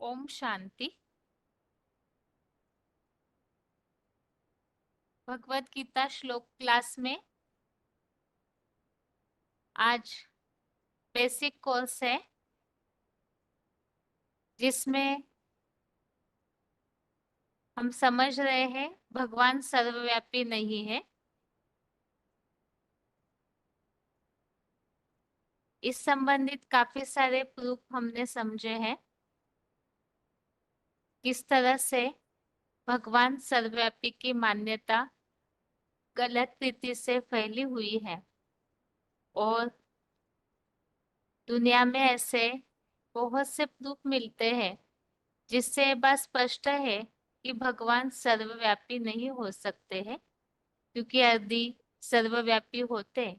ओम शांति। भगवत गीता श्लोक क्लास में आज बेसिक कोर्स है जिसमें हम समझ रहे हैं भगवान सर्वव्यापी नहीं है। इस संबंधित काफी सारे प्रूफ हमने समझे हैं किस तरह से भगवान सर्वव्यापी की मान्यता गलत रीति से फैली हुई है और दुनिया में ऐसे बहुत से प्रूफ मिलते हैं जिससे ये बात स्पष्ट है कि भगवान सर्वव्यापी नहीं हो सकते हैं, क्योंकि यदि सर्वव्यापी होते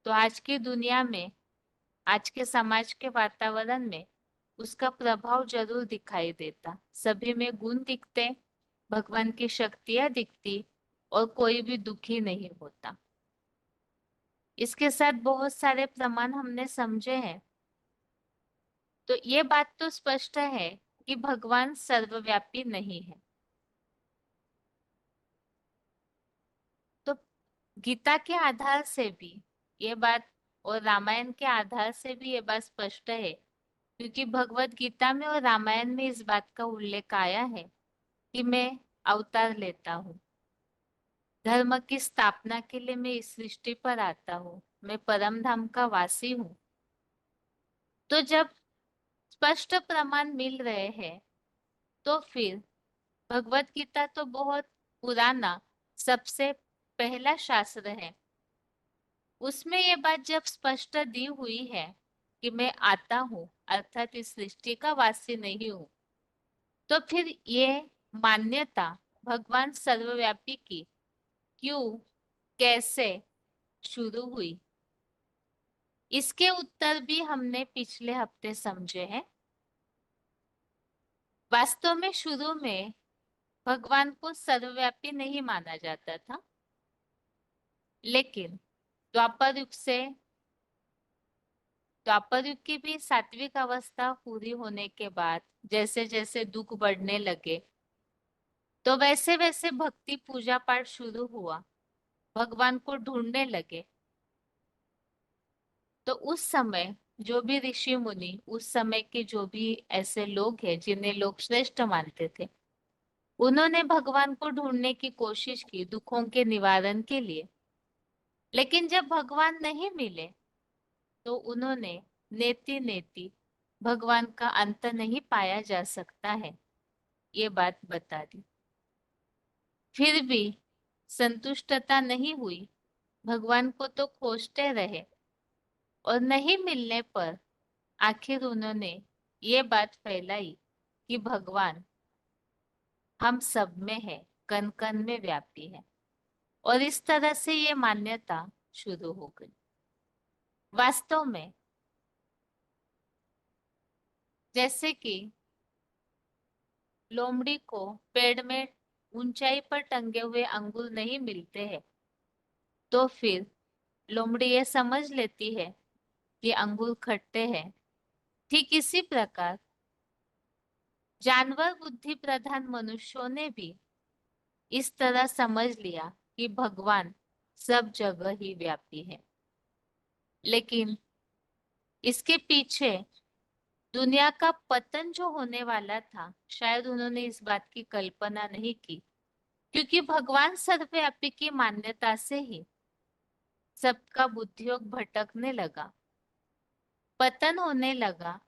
तो आज की दुनिया में, आज के समाज के वातावरण में उसका प्रभाव जरूर दिखाई देता। सभी में गुण दिखते, भगवान की शक्तियां दिखती और कोई भी दुखी नहीं होता। इसके साथ बहुत सारे प्रमाण हमने समझे हैं, तो ये बात तो स्पष्ट है कि भगवान सर्वव्यापी नहीं है। तो गीता के आधार से भी ये बात और रामायण के आधार से भी ये बात स्पष्ट है, क्योंकि भगवत गीता में और रामायण में इस बात का उल्लेख आया है कि मैं अवतार लेता हूँ, धर्म की स्थापना के लिए मैं इस सृष्टि पर आता हूँ, मैं परम धाम का वासी हूँ। तो जब स्पष्ट प्रमाण मिल रहे हैं तो फिर भगवत गीता तो बहुत पुराना, सबसे पहला शास्त्र है। उसमें ये बात जब स्पष्ट दी हुई है कि मैं आता हूँ अर्थात इस सृष्टि का वासी नहीं हूँ, तो फिर ये मान्यता भगवान सर्वव्यापी की क्यों, कैसे शुरू हुई, इसके उत्तर भी हमने पिछले हफ्ते समझे हैं। वास्तव में शुरू में भगवान को सर्वव्यापी नहीं माना जाता था, लेकिन द्वापर युग से, द्वापर युग की भी सात्विक अवस्था पूरी होने के बाद जैसे जैसे दुख बढ़ने लगे तो वैसे वैसे भक्ति पूजा पाठ शुरू हुआ, भगवान को ढूंढने लगे। तो उस समय जो भी ऋषि मुनि, उस समय के जो भी ऐसे लोग हैं जिन्हें लोग श्रेष्ठ मानते थे, उन्होंने भगवान को ढूंढने की कोशिश की दुखों के निवारण के लिए। लेकिन जब भगवान नहीं मिले तो उन्होंने नेति नेति भगवान का अंत नहीं पाया जा सकता है ये बात बता दी। फिर भी संतुष्टता नहीं हुई, भगवान को तो खोजते रहे और नहीं मिलने पर आखिर उन्होंने ये बात फैलाई कि भगवान हम सब में है, कण कण में व्यापी है। और इस तरह से ये मान्यता शुरू हो गई। वास्तव में जैसे कि लोमड़ी को पेड़ में ऊंचाई पर टंगे हुए अंगूर नहीं मिलते हैं, तो फिर लोमड़ी ये समझ लेती है कि अंगूर खट्टे हैं। ठीक इसी प्रकार जानवर बुद्धि प्रधान मनुष्यों ने भी इस तरह समझ लिया कि भगवान सब जगह ही व्यापी है। लेकिन इसके पीछे दुनिया का पतन जो होने वाला था, शायद उन्होंने इस बात की कल्पना नहीं की, क्योंकि भगवान सर्वव्यापी की मान्यता से ही सबका बुद्धियोग भटकने लगा, पतन होने लगा।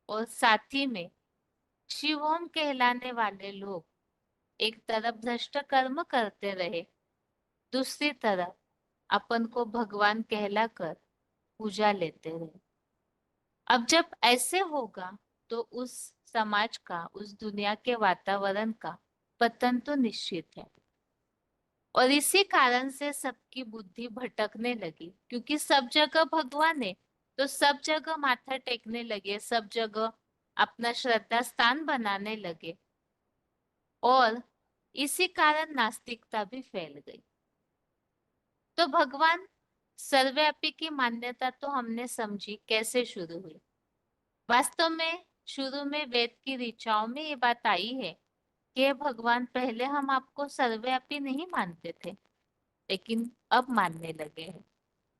और साथ ही में शिवोम कहलाने वाले लोग एक तरफ भ्रष्ट कर्म करते रहे, दूसरी तरफ अपन को भगवान कहलाकर पूजा लेते रहे। अब जब ऐसे होगा तो उस समाज का, उस दुनिया के वातावरण का पतन तो निश्चित है। और इसी कारण से सबकी बुद्धि भटकने लगी, क्योंकि सब जगह भगवान है तो सब जगह माथा टेकने लगे, सब जगह अपना श्रद्धा स्थान बनाने लगे। और इसी कारण नास्तिकता भी फैल गई। तो भगवान सर्वव्यापी की मान्यता तो हमने समझी कैसे शुरू हुई। वास्तव में शुरू में वेद की ऋचाओं में ये बात आई है कि हे भगवान, पहले हम आपको सर्वव्यापी नहीं मानते थे, लेकिन अब मानने लगे हैं।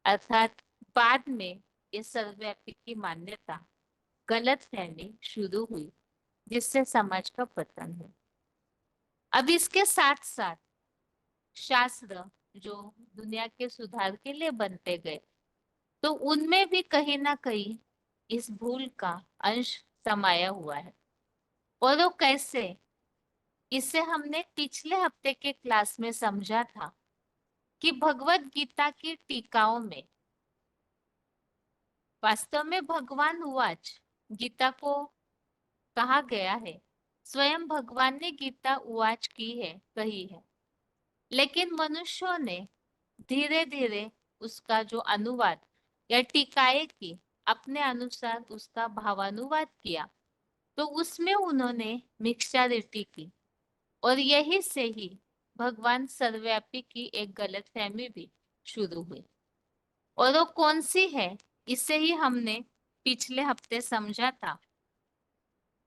अर्थात बाद में ये सर्वव्यापी की मान्यता गलत फहमी शुरू हुई, जिससे समाज का पतन हुआ। अब इसके साथ साथ शास्त्र जो दुनिया के सुधार के लिए बनते गए, तो उनमें भी कहीं ना कहीं इस भूल का अंश समाया हुआ है। और वो कैसे, इसे हमने पिछले हफ्ते के क्लास में समझा था कि भगवत गीता की टीकाओं में वास्तव में भगवान उवाच गीता को कहा गया है, स्वयं भगवान ने गीता उवाच की है, कही है, लेकिन मनुष्यों ने धीरे धीरे उसका जो अनुवाद या टीकाएं की, अपने अनुसार उसका भावानुवाद किया, तो उसमें उन्होंने मिक्सचारिटी की, और यही से ही भगवान सर्वव्यापी की एक गलतफहमी भी शुरू हुई। और वो कौन सी है, इसे ही हमने पिछले हफ्ते समझा था,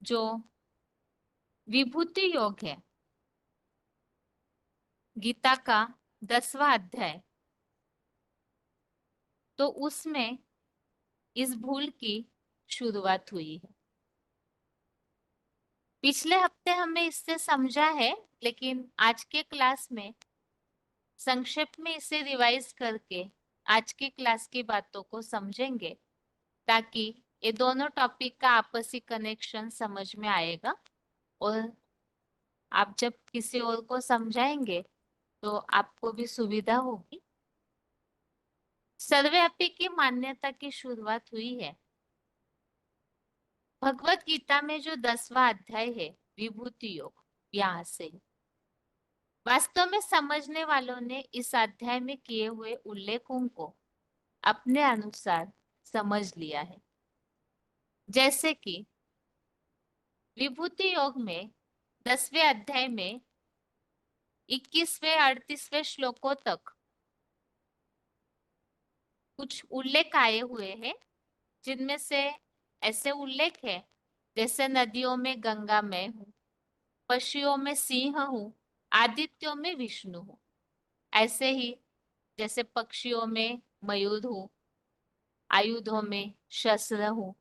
जो विभूति योग है, गीता का 10वां अध्याय। तो उसमें इस भूल की शुरुआत हुई है। पिछले हफ्ते हमें इससे समझा है, लेकिन आज के क्लास में संक्षेप में इसे रिवाइज करके आज की क्लास की बातों को समझेंगे, ताकि ये दोनों टॉपिक का आपसी कनेक्शन समझ में आएगा। और आप जब किसी और को समझाएंगे तो आपको भी सुविधा होगी। सर्वव्यापी की मान्यता की शुरुआत हुई है भगवत गीता में जो 10वां अध्याय है, विभूति योग, यहाँ से। वास्तव में समझने वालों ने इस अध्याय में किए हुए उल्लेखों को अपने अनुसार समझ लिया है। जैसे कि विभूति योग में 10वें अध्याय में 21वें 38वें श्लोकों तक कुछ उल्लेख आए हुए हैं, जिनमें से ऐसे उल्लेख है जैसे नदियों में गंगा मैं हूँ, पक्षियों में सिंह हूँ, आदित्यों में विष्णु हूँ। ऐसे ही जैसे पक्षियों में मयूर हूँ, आयुधों में शस्त्र हूँ,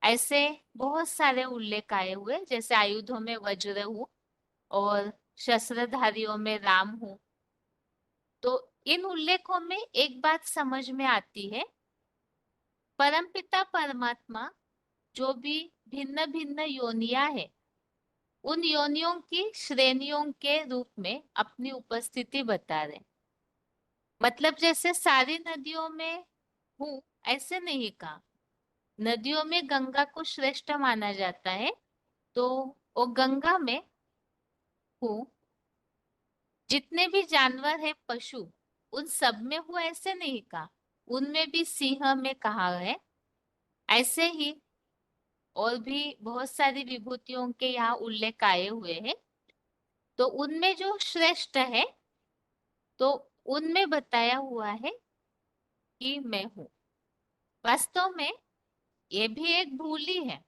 ऐसे बहुत सारे उल्लेख आए हुए, जैसे आयुधों में वज्र हूँ और शस्त्रधारियों में राम हूँ। तो इन उल्लेखों में एक बात समझ में आती है, परमपिता परमात्मा जो भी भिन्न भिन्न योनियां है, उन योनियों की श्रेणियों के रूप में अपनी उपस्थिति बता रहे। मतलब जैसे सारी नदियों में हूँ ऐसे नहीं कहा, नदियों में गंगा को श्रेष्ठ माना जाता है, तो वो गंगा में हूँ। जितने भी जानवर है, पशु, उन सब में हूँ ऐसे नहीं कहा, उनमें भी सिंह में कहा है। ऐसे ही और भी बहुत सारी विभूतियों के यहाँ उल्लेख आए हुए हैं। तो उनमें जो श्रेष्ठ है, तो उनमें बताया हुआ है कि मैं हूँ। वास्तव में ये भी एक भूल ही है।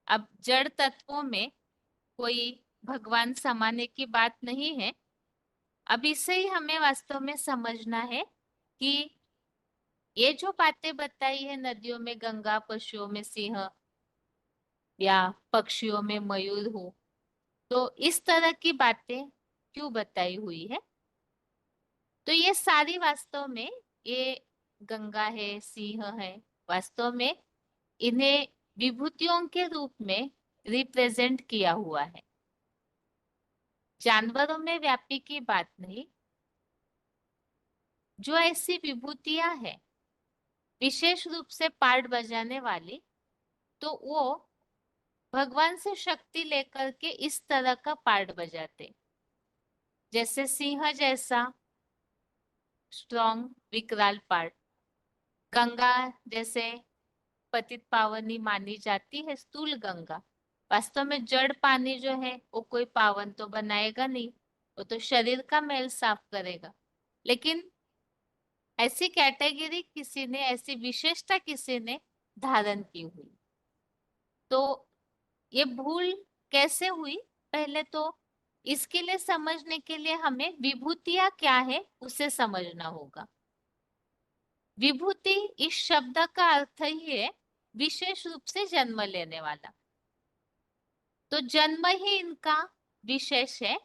अब जड़ तत्वों में कोई भगवान समाने की बात नहीं है। अब इसे ही हमें वास्तव में समझना है कि ये जो बातें बताई है, नदियों में गंगा, पशुओं में सिंह या पक्षियों में मयूर हूँ, तो इस तरह की बातें क्यों बताई हुई है? तो ये सारी वास्तव में, ये गंगा है, सिंह है, वास्तव में इन्हें विभूतियों के रूप में रिप्रेजेंट किया हुआ है। जानवरों में व्यापी की बात नहीं। जो ऐसी विभूतियां हैं विशेष रूप से पार्ट बजाने वाली, तो वो भगवान से शक्ति लेकर के इस तरह का पार्ट बजाते, जैसे सिंह जैसा स्ट्रॉन्ग विकराल पार्ट, गंगा जैसे पतित पावनी मानी जाती है, स्थूल गंगा। वास्तव में जड़ पानी जो है वो कोई पावन तो बनाएगा नहीं, वो तो शरीर का मैल साफ करेगा। लेकिन ऐसी कैटेगरी किसी ने, ऐसी विशेषता किसी ने धारण की हुई। तो ये भूल कैसे हुई, पहले तो इसके लिए समझने के लिए हमें विभूतियां क्या है उसे समझना होगा। विभूति इस शब्द का अर्थ ही है विशेष रूप से जन्म लेने वाला। तो जन्म ही इनका विशेष है।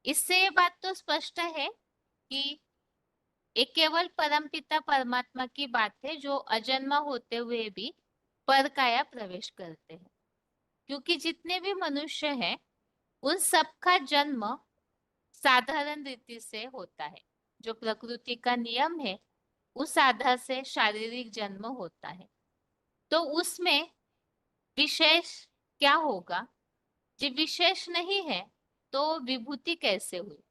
इससे ये बात तो स्पष्ट है कि ये केवल परमपिता परमात्मा की बात है जो अजन्मा होते हुए भी पर काया प्रवेश करते हैं। क्योंकि जितने भी मनुष्य हैं उन सबका जन्म साधारण रीति से होता है। जो प्रकृति का नियम है उस आधार से शारीरिक जन्म होता है। तो उसमें विशेष क्या होगा? जब विशेष नहीं है तो विभूति कैसे हुई?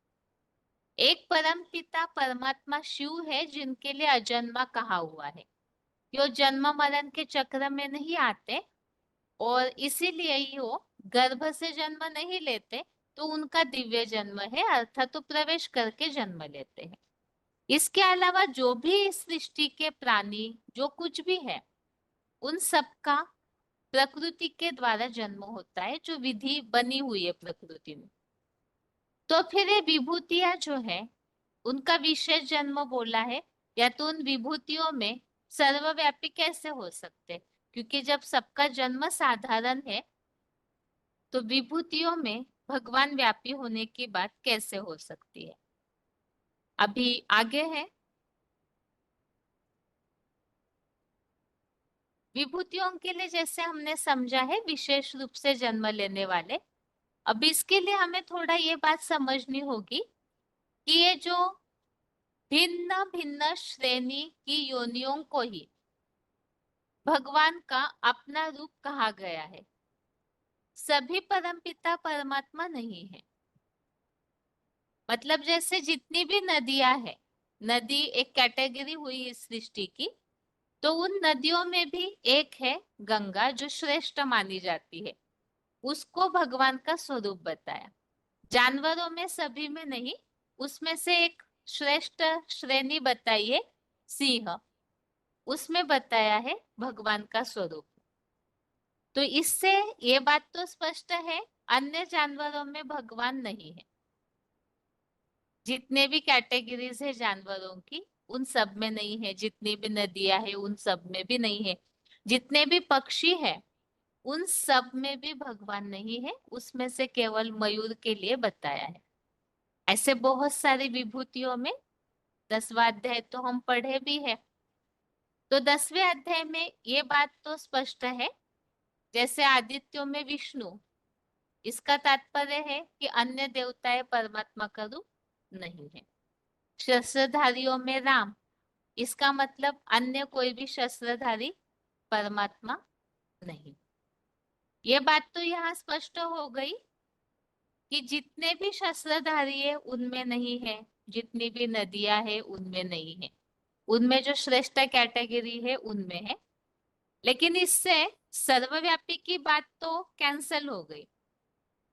एक परम पिता परमात्मा शिव है जिनके लिए अजन्मा कहा हुआ है। जो जन्म मरण के चक्र में नहीं आते और इसीलिए ही वो गर्भ से जन्म नहीं लेते, तो उनका दिव्य जन्म है, अर्थात तो प्रवेश करके जन्म लेते हैं। इसके अलावा जो भी इस सृष्टि के प्राणी जो कुछ भी है उन सबका प्रकृति के द्वारा जन्म होता है, जो विधि बनी हुई है प्रकृति में। तो फिर ये विभूतियां जो है उनका विशेष जन्म बोला है, या तो उन विभूतियों में सर्वव्यापी कैसे हो सकते? क्योंकि जब सबका जन्म साधारण है तो विभूतियों में भगवान व्यापी होने की बात कैसे हो सकती है? अभी आगे है विभूतियों के लिए, जैसे हमने समझा है विशेष रूप से जन्म लेने वाले। अब इसके लिए हमें थोड़ा ये बात समझनी होगी कि ये जो भिन्न भिन्न श्रेणी की योनियों को ही भगवान का अपना रूप कहा गया है। सभी परमपिता परमात्मा नहीं है। मतलब जैसे जितनी भी नदियां है, नदी एक कैटेगरी हुई इस सृष्टि की, तो उन नदियों में भी एक है गंगा जो श्रेष्ठ मानी जाती है, उसको भगवान का स्वरूप बताया। जानवरों में सभी में नहीं, उसमें से एक श्रेष्ठ श्रेणी बताई है सिंह, उसमें बताया है भगवान का स्वरूप। तो इससे ये बात तो स्पष्ट है अन्य जानवरों में भगवान नहीं है। जितने भी कैटेगरीज है जानवरों की उन सब में नहीं है, जितनी भी नदियां है उन सब में भी नहीं है, जितने भी पक्षी है उन सब में भी भगवान नहीं है, उसमें से केवल मयूर के लिए बताया है। ऐसे बहुत सारी विभूतियों में 10वां अध्याय तो हम पढ़े भी है। तो 10वें अध्याय में ये बात तो स्पष्ट है, जैसे आदित्यों में विष्णु, इसका तात्पर्य है कि अन्य देवताएं परमात्मा का रूप नहीं है। शस्त्रधारियों में राम, इसका मतलब अन्य कोई भी शस्त्रधारी परमात्मा नहीं। ये बात तो यहाँ स्पष्ट हो गई कि जितने भी शस्त्रधारी है उनमें नहीं है, जितनी भी नदियां है उनमें नहीं है, उनमें जो श्रेष्ठ कैटेगरी है उनमें है। लेकिन इससे सर्वव्यापी की बात तो कैंसल हो गई।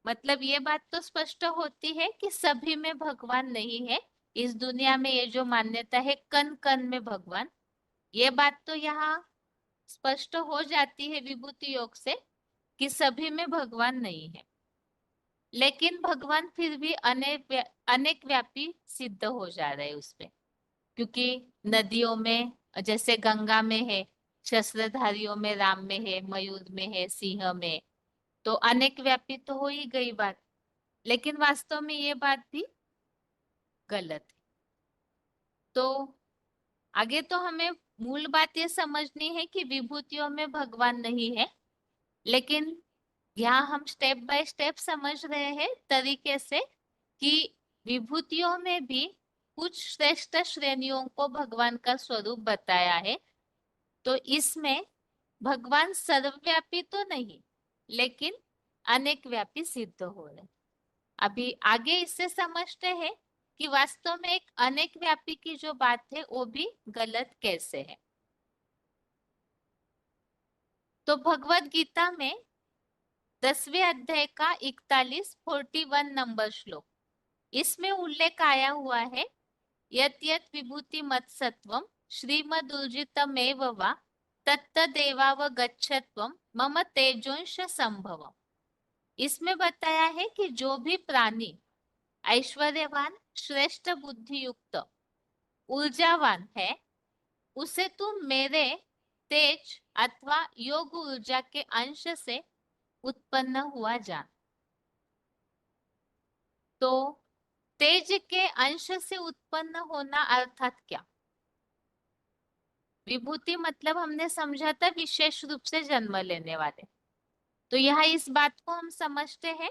मतलब ये बात तो स्पष्ट होती है कि सभी में भगवान नहीं है। इस दुनिया में ये जो मान्यता है कण कण में भगवान, ये बात तो यहाँ स्पष्ट हो जाती है विभूति योग से कि सभी में भगवान नहीं है। लेकिन भगवान फिर भी अनेक व्यापी सिद्ध हो जा रहे उसमें, क्योंकि नदियों में जैसे गंगा में है, शस्त्रधारियों में राम में है, मयूर में है, सिंह में, तो अनेक व्यापी तो हो ही गई बात। लेकिन वास्तव में ये बात भी गलत है। तो आगे तो हमें मूल बात ये समझनी है कि विभूतियों में भगवान नहीं है। लेकिन यहाँ हम स्टेप बाय स्टेप समझ रहे हैं तरीके से कि विभूतियों में भी कुछ श्रेष्ठ श्रेणियों को भगवान का स्वरूप बताया है। तो इसमें भगवान सर्वव्यापी तो नहीं, लेकिन अनेक व्यापी सिद्ध हो रहे। अभी आगे इससे समझते हैं कि वास्तव में एक अनेक व्यापी की जो बात है वो भी गलत कैसे है। तो भगवत गीता में 10वें अध्याय का 41 नंबर श्लोक, इसमें उल्लेख आया हुआ है यत यत विभूति मत्सत्वम श्रीमदुर्जितमेव वा तत्तदेवावगच्छत्वं मम तेजोंश संभवम्। इसमें बताया है कि जो भी प्राणी ऐश्वर्यवान, श्रेष्ठ बुद्धि युक्त, ऊर्जावान है, उसे तुम मेरे तेज अथवा योग ऊर्जा के अंश से उत्पन्न हुआ जान। तो तेज के अंश से उत्पन्न होना अर्थात क्या? विभूति मतलब हमने समझा था विशेष रूप से जन्म लेने वाले। तो यहाँ इस बात को हम समझते हैं,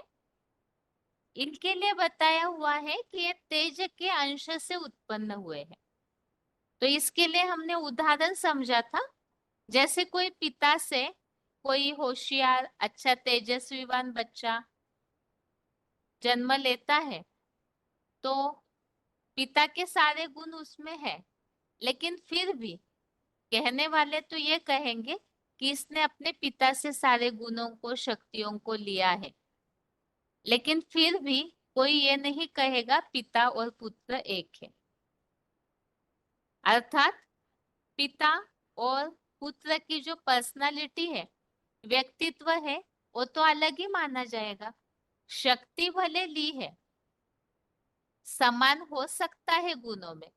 इनके लिए बताया हुआ है कि ये तेज के अंश से उत्पन्न हुए हैं। तो इसके लिए हमने उदाहरण समझा था, जैसे कोई पिता से कोई होशियार, अच्छा, तेजस्वीवान बच्चा जन्म लेता है, तो पिता के सारे गुण उसमें है, लेकिन फिर भी कहने वाले तो ये कहेंगे कि इसने अपने पिता से सारे गुणों को, शक्तियों को लिया है, लेकिन फिर भी कोई ये नहीं कहेगा पिता और पुत्र एक है। अर्थात पिता और पुत्र की जो पर्सनालिटी है, व्यक्तित्व है, वो तो अलग ही माना जाएगा। शक्ति भले ली है, समान हो सकता है गुणों में,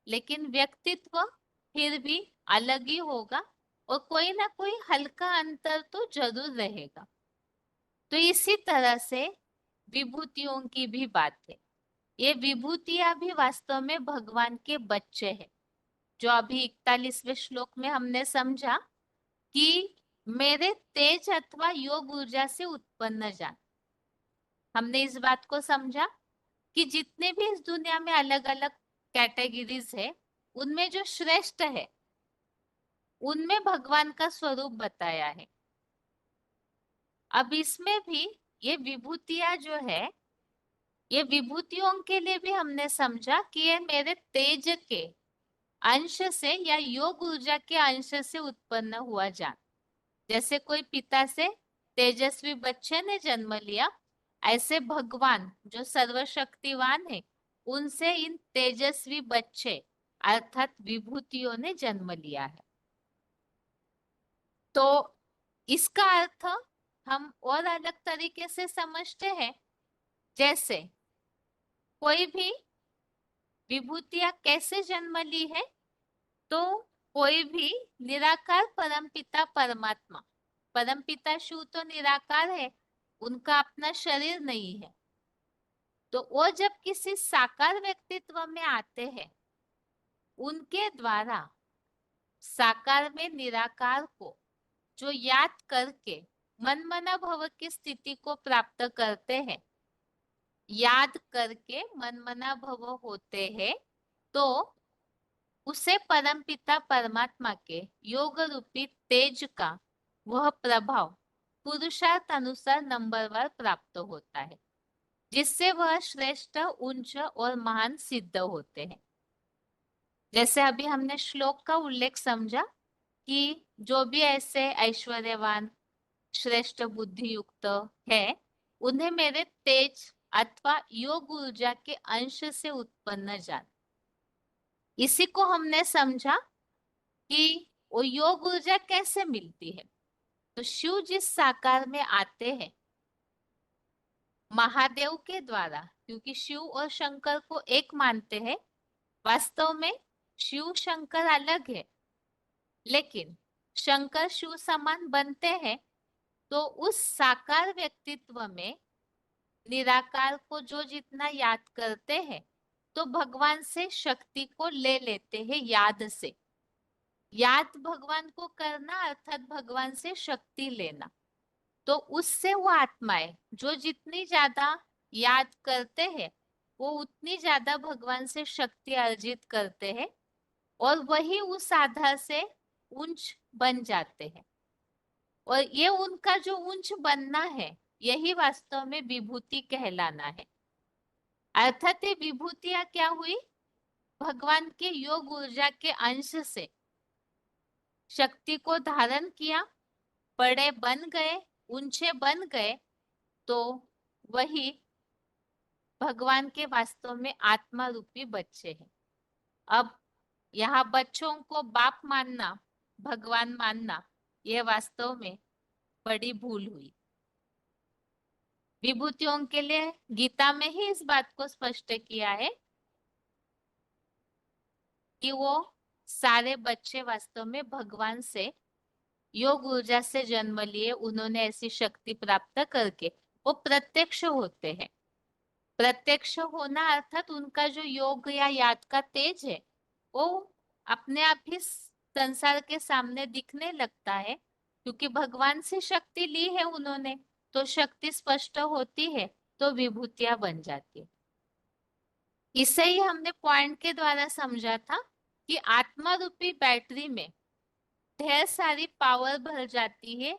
लेकिन व्यक्तित्व फिर भी अलग ही होगा, और कोई ना कोई हल्का अंतर तो जरूर रहेगा। तो इसी तरह से विभूतियों की भी बात है। ये विभूतियां भी वास्तव में भगवान के बच्चे हैं, जो अभी 41वें श्लोक में हमने समझा कि मेरे तेज अथवा योग ऊर्जा से उत्पन्न जान। हमने इस बात को समझा कि जितने भी इस दुनिया में अलग अलग कैटेगरीज है, उनमें जो श्रेष्ठ है, उनमें भगवान का स्वरूप बताया है। अब इसमें भी ये विभूतियां जो है, ये विभूतियों के लिए भी हमने समझा कि ये मेरे तेज के अंश से या योग ऊर्जा के अंश से उत्पन्न हुआ जान। जैसे कोई पिता से तेजस्वी बच्चे ने जन्म लिया, ऐसे भगवान जो सर्वशक्तिवान है, उनसे इन तेजस्वी बच्चे अर्थात विभूतियों ने जन्म लिया है। तो इसका अर्थ हम और अलग तरीके से समझते हैं। जैसे कोई भी विभूतियां कैसे जन्म ली है, तो कोई भी निराकार परमपिता परमात्मा, परमपिता शिव तो निराकार है, उनका अपना शरीर नहीं है, तो वो जब किसी साकार व्यक्तित्व में आते हैं, उनके द्वारा साकार में निराकार को जो याद करके मनमना भव की स्थिति को प्राप्त करते हैं, याद करके मनमना भव होते हैं, तो उसे परमपिता परमात्मा के योग रूपी तेज का वह प्रभाव पुरुषार्थ अनुसार नंबरवार प्राप्त होता है, जिससे वह श्रेष्ठ, उच्च और महान सिद्ध होते हैं। जैसे अभी हमने श्लोक का उल्लेख समझा कि जो भी ऐसे ऐश्वर्यवान, श्रेष्ठ बुद्धि युक्त है, उन्हें मेरे तेज अथवा योग ऊर्जा के अंश से उत्पन्न जान। इसी को हमने समझा कि वो योग ऊर्जा कैसे मिलती है। तो शिव जिस साकार में आते हैं महादेव के द्वारा, क्योंकि शिव और शंकर को एक मानते हैं, वास्तव में शिव शंकर अलग है, लेकिन शंकर शिव समान बनते हैं, तो उस साकार व्यक्तित्व में निराकार को जो जितना याद करते हैं, तो भगवान से शक्ति को ले लेते हैं याद से। याद भगवान को करना अर्थात भगवान से शक्ति लेना। तो उससे वो आत्माएं जो जितनी ज्यादा याद करते हैं, वो उतनी ज्यादा भगवान से शक्ति अर्जित करते हैं, और वही उस आधार से उच्च बन जाते हैं। और ये उनका जो उच्च बनना है, यही वास्तव में विभूति कहलाना है। अर्थात ये विभूतियां क्या हुई? भगवान के योग ऊर्जा के अंश से शक्ति को धारण किया, बड़े बन गए, ऊंचे बन गए, तो वही भगवान के वास्तव में आत्मा रूपी बच्चे हैं। अब यहाँ बच्चों को बाप मानना भगवान मानना यह वास्तव में बड़ी भूल हुई। विभूतियों के लिए गीता में ही इस बात को स्पष्ट किया है कि वो सारे बच्चे वास्तव में भगवान से योग ऊर्जा से जन्म लिए, उन्होंने ऐसी शक्ति प्राप्त करके वो प्रत्यक्ष होते हैं। प्रत्यक्ष होना अर्थात उनका जो योग या याद का तेज है वो अपने आप ही संसार के सामने दिखने लगता है, क्योंकि भगवान से शक्ति ली है उन्होंने, तो शक्ति स्पष्ट होती है तो विभूतियां बन जाती है। इसे ही हमने पॉइंट के द्वारा समझा था कि आत्मा रूपी बैटरी में ढेर सारी पावर भर जाती है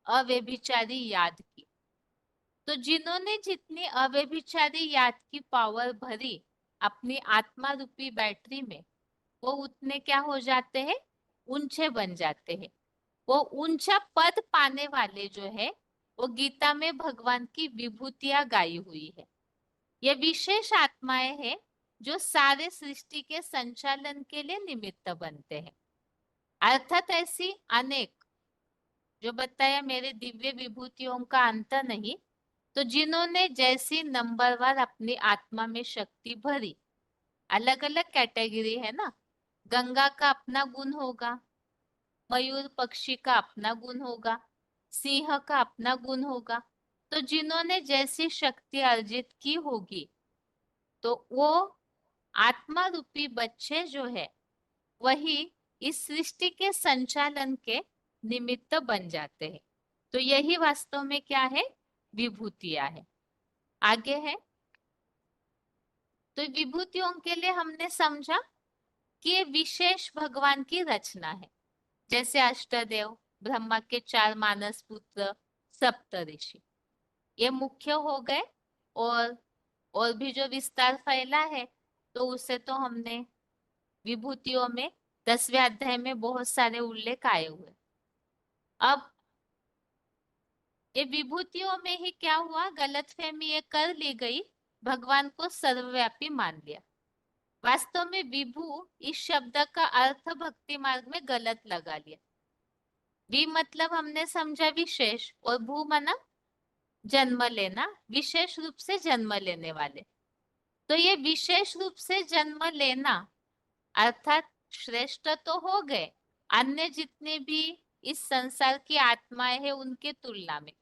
अव्यभिचारी याद की। तो जिन्होंने जितनी अव्यभिचारी याद की पावर भरी अपनी आत्मा रूपी बैटरी में, वो उतने क्या हो जाते हैं, ऊंचे बन जाते हैं। वो ऊंचा पद पाने वाले जो है वो गीता में भगवान की विभूतियां गाई हुई है। ये विशेष आत्माएं हैं जो सारे सृष्टि के संचालन के लिए निमित्त बनते हैं। अर्थात ऐसी अनेक, जो बताया मेरे दिव्य विभूतियों का अंत नहीं, तो जिन्होंने जैसी नंबरवार अपनी आत्मा में शक्ति भरी, अलग अलग कैटेगरी है ना, गंगा का अपना गुण होगा, मयूर पक्षी का अपना गुण होगा, सिंह का अपना गुण होगा। तो जिन्होंने जैसी शक्ति अर्जित की होगी तो वो आत्मा रूपी बच्चे जो है वही इस सृष्टि के संचालन के निमित्त बन जाते हैं। तो यही वास्तव में क्या है, विभूतियां है। आगे है, तो विभूतियों के लिए हमने समझा कि ये विशेष भगवान की रचना है। जैसे अष्टदेव, ब्रह्मा के 4 मानस पुत्र, सप्तऋषि, ये मुख्य हो गए। और भी जो विस्तार फैला है तो उसे तो हमने विभूतियों में 10वें अध्याय में बहुत सारे उल्लेख आए हुए। अब ये विभूतियों में ही क्या हुआ, गलतफहमी ये कर ली गई, भगवान को सर्वव्यापी मान लिया। वास्तव में विभू इस शब्द का अर्थ भक्ति मार्ग में गलत लगा लिया। वि मतलब हमने समझा विशेष, और भू मना जन्म लेना, विशेष रूप से जन्म लेने वाले। तो ये विशेष रूप से जन्म लेना अर्थात श्रेष्ठ तो हो गए अन्य जितने भी इस संसार की आत्माएं हैं उनके तुलना में,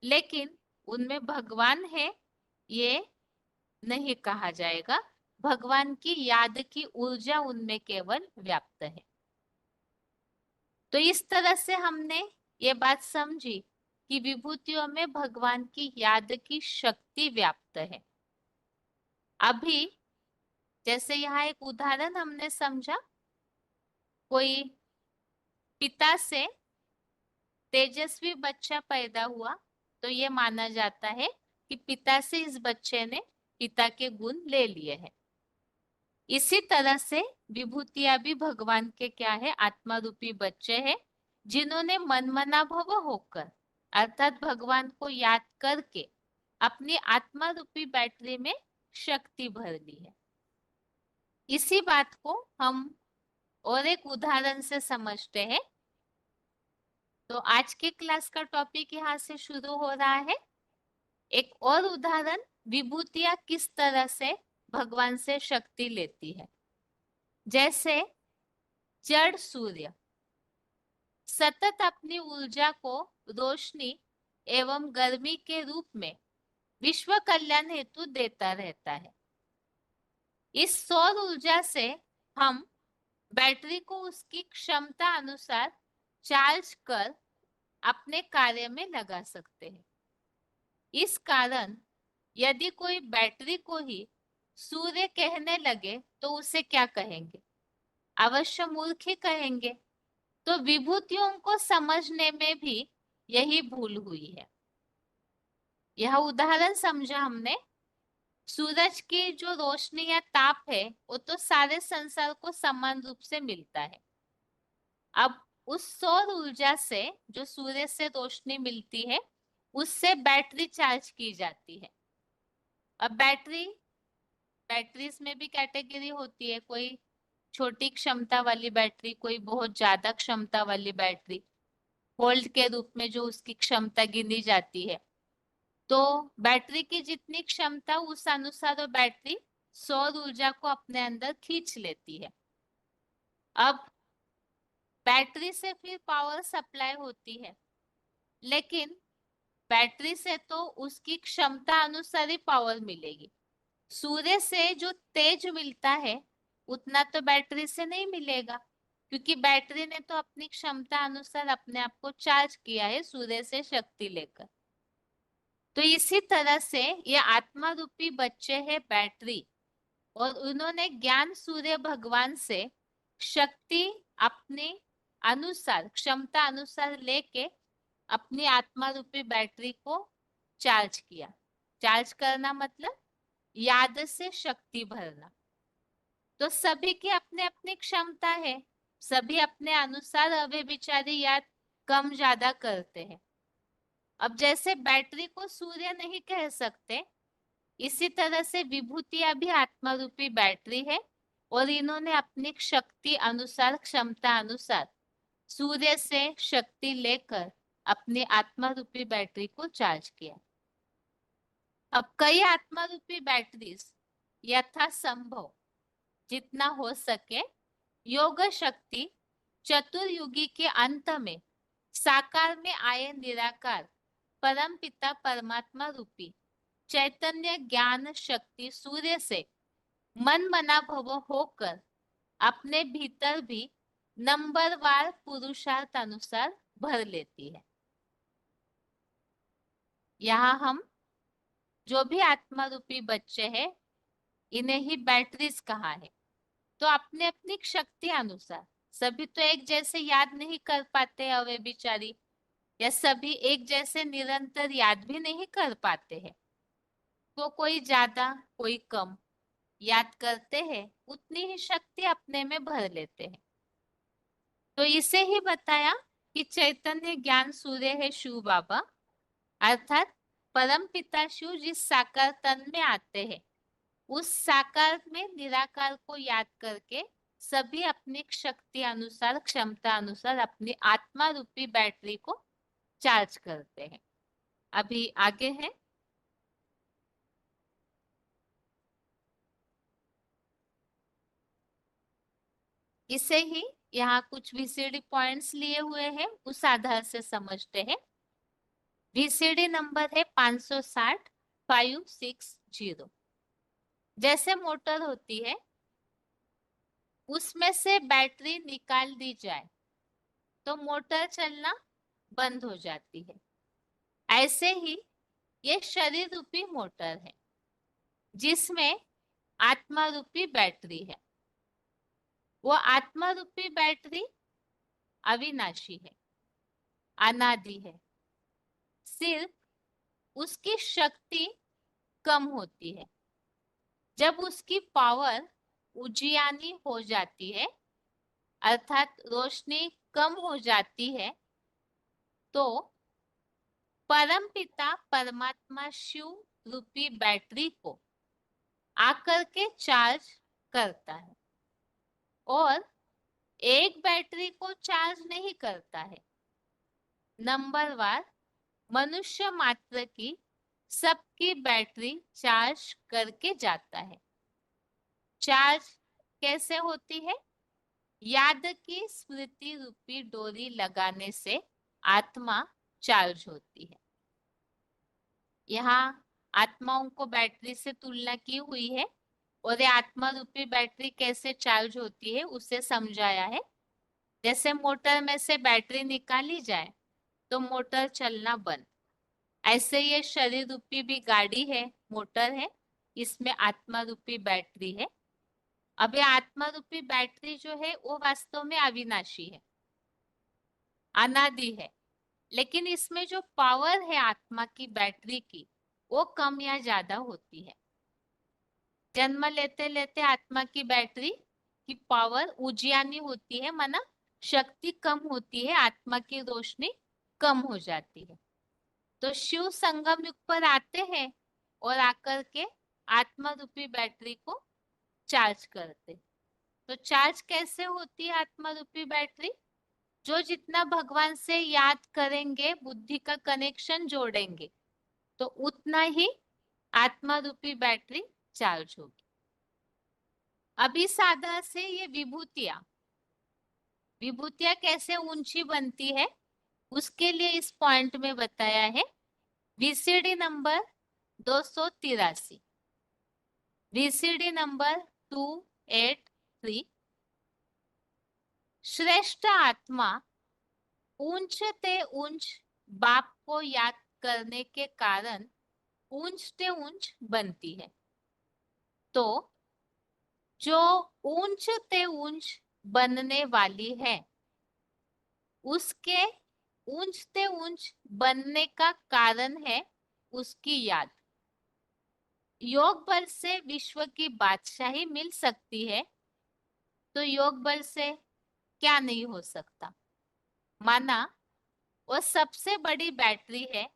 लेकिन उनमें भगवान है ये नहीं कहा जाएगा। भगवान की याद की ऊर्जा उनमें केवल व्याप्त है। तो इस तरह से हमने ये बात समझी कि विभूतियों में भगवान की याद की शक्ति व्याप्त है। अभी जैसे यहाँ एक उदाहरण हमने समझा, कोई पिता से तेजस्वी बच्चा पैदा हुआ तो ये माना जाता है कि पिता से इस बच्चे ने पिता के गुण ले लिए हैं। इसी तरह से विभूतियां भी भगवान के क्या है, आत्मा रूपी बच्चे हैं, जिन्होंने मनमना भव होकर अर्थात भगवान को याद करके अपनी आत्मा रूपी बैटरी में शक्ति भर ली है। इसी बात को हम और एक उदाहरण से समझते हैं। तो आज के क्लास का टॉपिक यहाँ से शुरू हो रहा है। एक और उदाहरण, विभूतियां किस तरह से भगवान से शक्ति लेती है। जैसे जड़ सूर्य सतत अपनी ऊर्जा को रोशनी एवं गर्मी के रूप में विश्व कल्याण हेतु देता रहता है। इस सौर ऊर्जा से हम बैटरी को उसकी क्षमता अनुसार चार्ज कर अपने कार्य में लगा सकते हैं। इस कारण यदि कोई बैटरी को ही सूर्य कहने लगे तो उसे क्या कहेंगे, अवश्य मूर्ख ही कहेंगे। तो विभूतियों को समझने में भी यही भूल हुई है। यह उदाहरण समझा हमने, सूरज की जो रोशनी या ताप है वो तो सारे संसार को समान रूप से मिलता है। अब उस सौर ऊर्जा से जो सूर्य से रोशनी मिलती है उससे बैटरी चार्ज की जाती है। अब बैटरीज में भी कैटेगरी होती है, कोई छोटी क्षमता वाली बैटरी, कोई बहुत ज्यादा क्षमता वाली बैटरी, वोल्ट के रूप में जो उसकी क्षमता गिनी जाती है। तो बैटरी की जितनी क्षमता उस अनुसार वो बैटरी सौर ऊर्जा को अपने अंदर खींच लेती है। अब बैटरी से फिर पावर सप्लाई होती है, लेकिन बैटरी से तो उसकी क्षमता अनुसार ही पावर मिलेगी। सूर्य से जो तेज मिलता है उतना तो बैटरी से नहीं मिलेगा, क्योंकि बैटरी ने तो अपनी क्षमता अनुसार अपने आप को चार्ज किया है सूर्य से शक्ति लेकर। तो इसी तरह से ये आत्मा रूपी बच्चे हैं बैटरी, और उन्होंने ज्ञान सूर्य भगवान से शक्ति अपने अनुसार, क्षमता अनुसार लेके अपनी आत्मा रूपी बैटरी को चार्ज किया। चार्ज करना मतलब याद से शक्ति भरना। तो सभी की अपने अपनी क्षमता है, सभी अपने अनुसार वे बेचारे याद कम ज्यादा करते हैं। अब जैसे बैटरी को सूर्य नहीं कह सकते, इसी तरह से विभूतियां भी आत्मा रूपी बैटरी है, और इन्होंने अपनी शक्ति अनुसार, क्षमता अनुसार सूर्य से शक्ति लेकर अपनी आत्मा रूपी बैटरी को चार्ज किया। अब कई आत्मा रूपी बैटरीज यथासंभव जितना हो सके योग शक्ति चतुर्युगी के अंत में साकार में आए निराकार परम पिता परमात्मा रूपी चैतन्य ज्ञान शक्ति सूर्य से मन मना भव होकर अपने भीतर भी नंबरवार पुरुषार्थ अनुसार भर लेती है। यहाँ हम जो भी आत्मा रूपी बच्चे हैं इन्हें ही बैटरीज कहा है। तो अपने अपनी शक्ति अनुसार, सभी तो एक जैसे याद नहीं कर पाते हैं वे बिचारी, या सभी एक जैसे निरंतर याद भी नहीं कर पाते हैं। तो कोई ज्यादा कोई कम याद करते हैं, उतनी ही शक्ति अपने में भर लेते हैं। तो इसे ही बताया कि चैतन्य ज्ञान सूर्य है शिव बाबा, अर्थात परम पिता शिव जिस साकार तन में आते हैं उस साकार में निराकार को याद करके सभी अपनी शक्ति अनुसार, क्षमता अनुसार अपनी आत्मा रूपी बैटरी को चार्ज करते हैं। अभी आगे है। इसे ही यहाँ कुछ वीसीडी पॉइंट्स लिए हुए हैं, उस आधार से समझते हैं। वीसीडी नंबर है 560 560। जैसे मोटर होती है उसमें से बैटरी निकाल दी जाए तो मोटर चलना बंद हो जाती है। ऐसे ही ये शरीर रूपी मोटर है जिसमें आत्मा रूपी बैटरी है। वो आत्मा रूपी बैटरी अविनाशी है, अनादि है, सिर्फ उसकी शक्ति कम होती है। जब उसकी पावर उजियानी हो जाती है अर्थात रोशनी कम हो जाती है तो परम पिता परमात्मा शिव रूपी बैटरी को आकर के चार्ज करता है, और एक बैटरी को चार्ज नहीं करता है, नंबरवार मनुष्य मात्र की सबकी बैटरी चार्ज करके जाता है। चार्ज कैसे होती है? याद की स्मृति रूपी डोरी लगाने से आत्मा चार्ज होती है। यहाँ आत्माओं को बैटरी से तुलना की हुई है, और ये आत्मा रूपी बैटरी कैसे चार्ज होती है उसे समझाया है। जैसे मोटर में से बैटरी निकाली जाए तो मोटर चलना बंद, ऐसे ये शरीर रूपी भी गाड़ी है, मोटर है, इसमें आत्मा रूपी बैटरी है। अब ये आत्मा रूपी बैटरी जो है वो वास्तव में अविनाशी है, अनादि है, लेकिन इसमें जो पावर है आत्मा की बैटरी की वो कम या ज्यादा होती है। जन्म लेते लेते आत्मा की बैटरी की पावर उजियानी होती है, माना शक्ति कम होती है, आत्मा की रोशनी कम हो जाती है। तो शिव संगम युग पर आते हैं और आकर के आत्मा रूपी बैटरी को चार्ज करते। तो चार्ज कैसे होती है आत्मा रूपी बैटरी? जो जितना भगवान से याद करेंगे, बुद्धि का कनेक्शन जोड़ेंगे, तो उतना ही आत्मा रूपी बैटरी चार्ज होगी। अब इस आधार से ये विभूतियां कैसे ऊंची बनती है, उसके लिए इस पॉइंट में बताया है। VCD number 283, VCD number 283। श्रेष्ठ आत्मा ऊंच ते ऊंच बाप को याद करने के कारण ऊंच ते ऊंच बनती है। तो जो ऊंच ते ऊंच बनने वाली है, उसके ऊंच ते ऊंच बनने का कारण है उसकी याद। योग बल से विश्व की बादशाही मिल सकती है, तो योग बल से क्या नहीं हो सकता? माना वो सबसे बड़ी बैटरी है,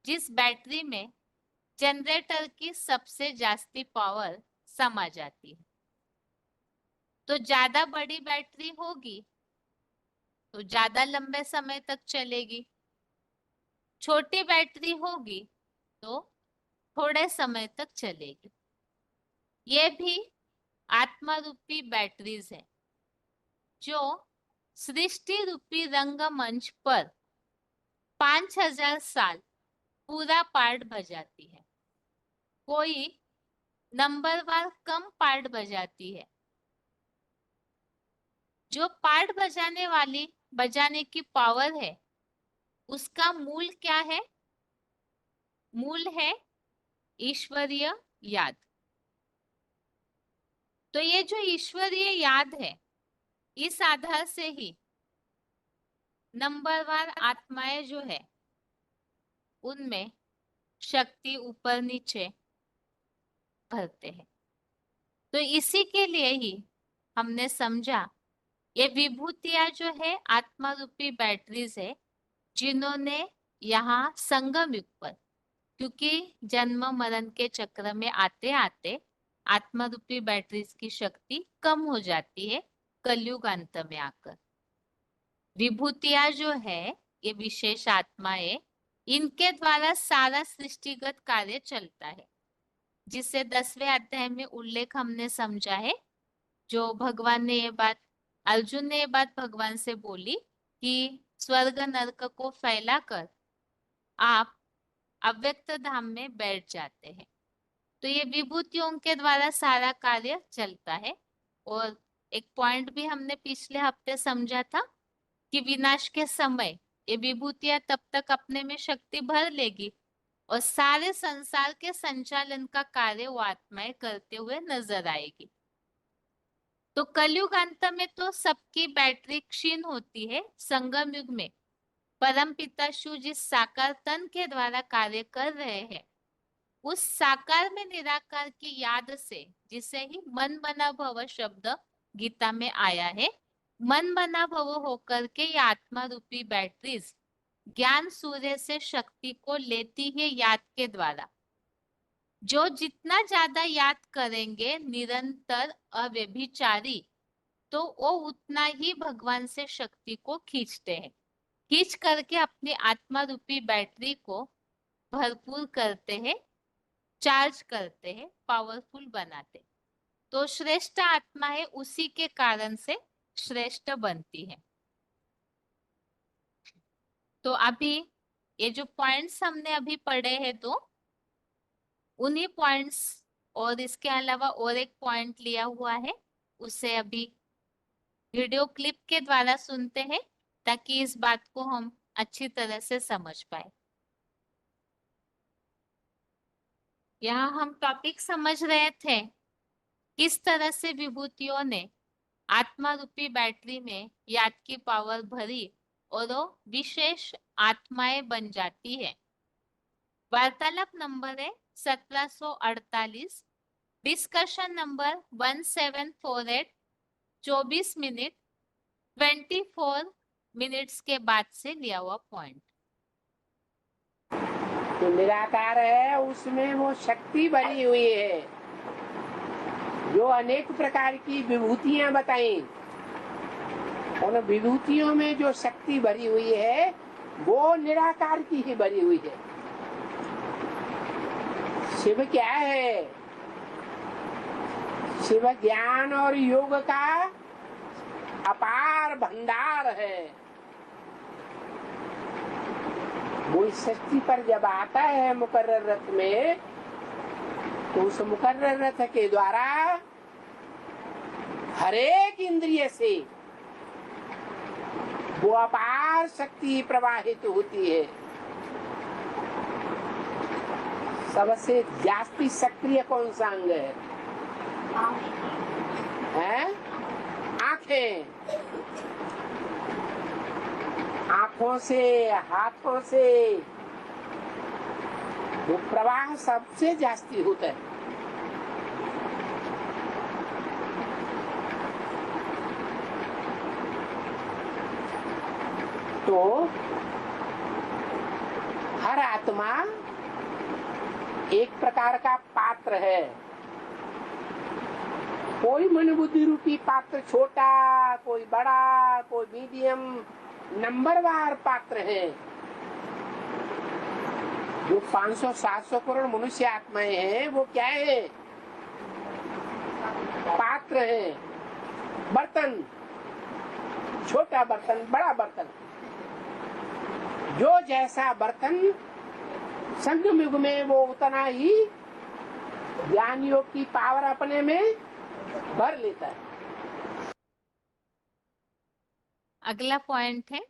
जिस बैटरी में जनरेटर की सबसे जास्ती पावर समा जाती है। तो ज्यादा बड़ी बैटरी होगी तो ज्यादा लंबे समय तक चलेगी, छोटी बैटरी होगी तो थोड़े समय तक चलेगी। ये भी आत्मा रूपी बैटरीज है, जो सृष्टि रूपी रंगमंच पर 5000 साल पूरा पार्ट बजाती है। कोई नंबरवार कम पार्ट बजाती है। जो पार्ट बजाने की पावर है, उसका मूल क्या है? मूल है ईश्वरीय याद। तो ये जो ईश्वरीय याद है, इस आधार से ही नंबरवार आत्माएं जो है, उनमें शक्ति ऊपर नीचे भरते हैं। तो इसी के लिए ही हमने समझा ये विभूतियां जो है आत्मा रूपी बैटरीज है, जिन्होंने यहाँ संगम युग पर, क्योंकि जन्म मरण के चक्र में आते आते आत्मा रूपी बैटरीज की शक्ति कम हो जाती है कलयुग अंत में आकर। विभूतियां जो है ये विशेष आत्माएं, इनके द्वारा सारा सृष्टिगत कार्य चलता है, जिसे 10वें अध्याय में उल्लेख हमने समझा है। जो भगवान ने ये बात, अर्जुन ने ये बात भगवान से बोली कि स्वर्ग नरक को फैलाकर आप अव्यक्त धाम में बैठ जाते हैं। तो ये विभूतियों के द्वारा सारा कार्य चलता है। और एक पॉइंट भी हमने पिछले हफ्ते समझा था कि विनाश के समय ये विभूतियां तब तक अपने में शक्ति भर लेगी और सारे संसार के संचालन का कार्य वो आत्माएं करते हुए नजर आएगी। तो कलयुग अंत में तो सबकी बैटरी क्षीण होती है। संगम युग में परम पिता शिव जिस साकार तन के द्वारा कार्य कर रहे हैं, उस साकार में निराकार की याद से, जिसे ही मन बना भव शब्द गीता में आया है, मन बना भव होकर के ये आत्मा रूपी बैटरीज ज्ञान सूर्य से शक्ति को लेती है याद के द्वारा। जो जितना ज्यादा याद करेंगे निरंतर अव्यभिचारी, तो वो उतना ही भगवान से शक्ति को खींचते हैं, खींच करके अपनी आत्मा रूपी बैटरी को भरपूर करते हैं, चार्ज करते हैं, पावरफुल बनाते। तो श्रेष्ठ आत्मा है, उसी के कारण से श्रेष्ठ बनती है। तो अभी ये जो पॉइंट्स हमने अभी पढ़े हैं, तो उन्हीं पॉइंट्स और इसके अलावा और एक पॉइंट लिया हुआ है, उसे अभी वीडियो क्लिप के द्वारा सुनते हैं, ताकि इस बात को हम अच्छी तरह से समझ पाए। यहाँ हम टॉपिक समझ रहे थे किस तरह से विभूतियों ने आत्मा रूपी बैटरी में याद की पावर भरी और वो विशेष आत्माएं बन जाती है। वार्तालाप नंबर है 1748, डिस्कशन नंबर 1748, 24 मिनट 24 मिनट्स के बाद से लिया हुआ पॉइंट। तो निराकार है, उसमें वो शक्ति भरी हुई है। जो अनेक प्रकार की विभूतियां बताई, उन विभूतियों में जो शक्ति भरी हुई है वो निराकार की ही भरी हुई है। शिव क्या है? शिव ज्ञान और योग का अपार भंडार है। वो इस सृष्टि पर जब आता है मुकर्रर रथ में, तो उस मुकर्रर रथ के द्वारा हर एक इंद्रिय से वो अपार शक्ति प्रवाहित होती है। सबसे जास्ती सक्रिय कौन सा अंग है? आंखें। आंखों से, हाथों से वो प्रवाह सबसे जास्ती होता है। तो हर आत्मा एक प्रकार का पात्र है। कोई मन बुद्धि रूपी पात्र छोटा, कोई बड़ा, कोई मीडियम, नंबरवार पात्र है। जो 500-700 करोड़ मनुष्य आत्माएं हैं वो क्या है? पात्र है। बर्तन, छोटा बर्तन, बड़ा बर्तन। जो जैसा बर्तन संगम युग में वो उतना ही ज्ञान योग की पावर अपने में भर लेता है। अगला पॉइंट है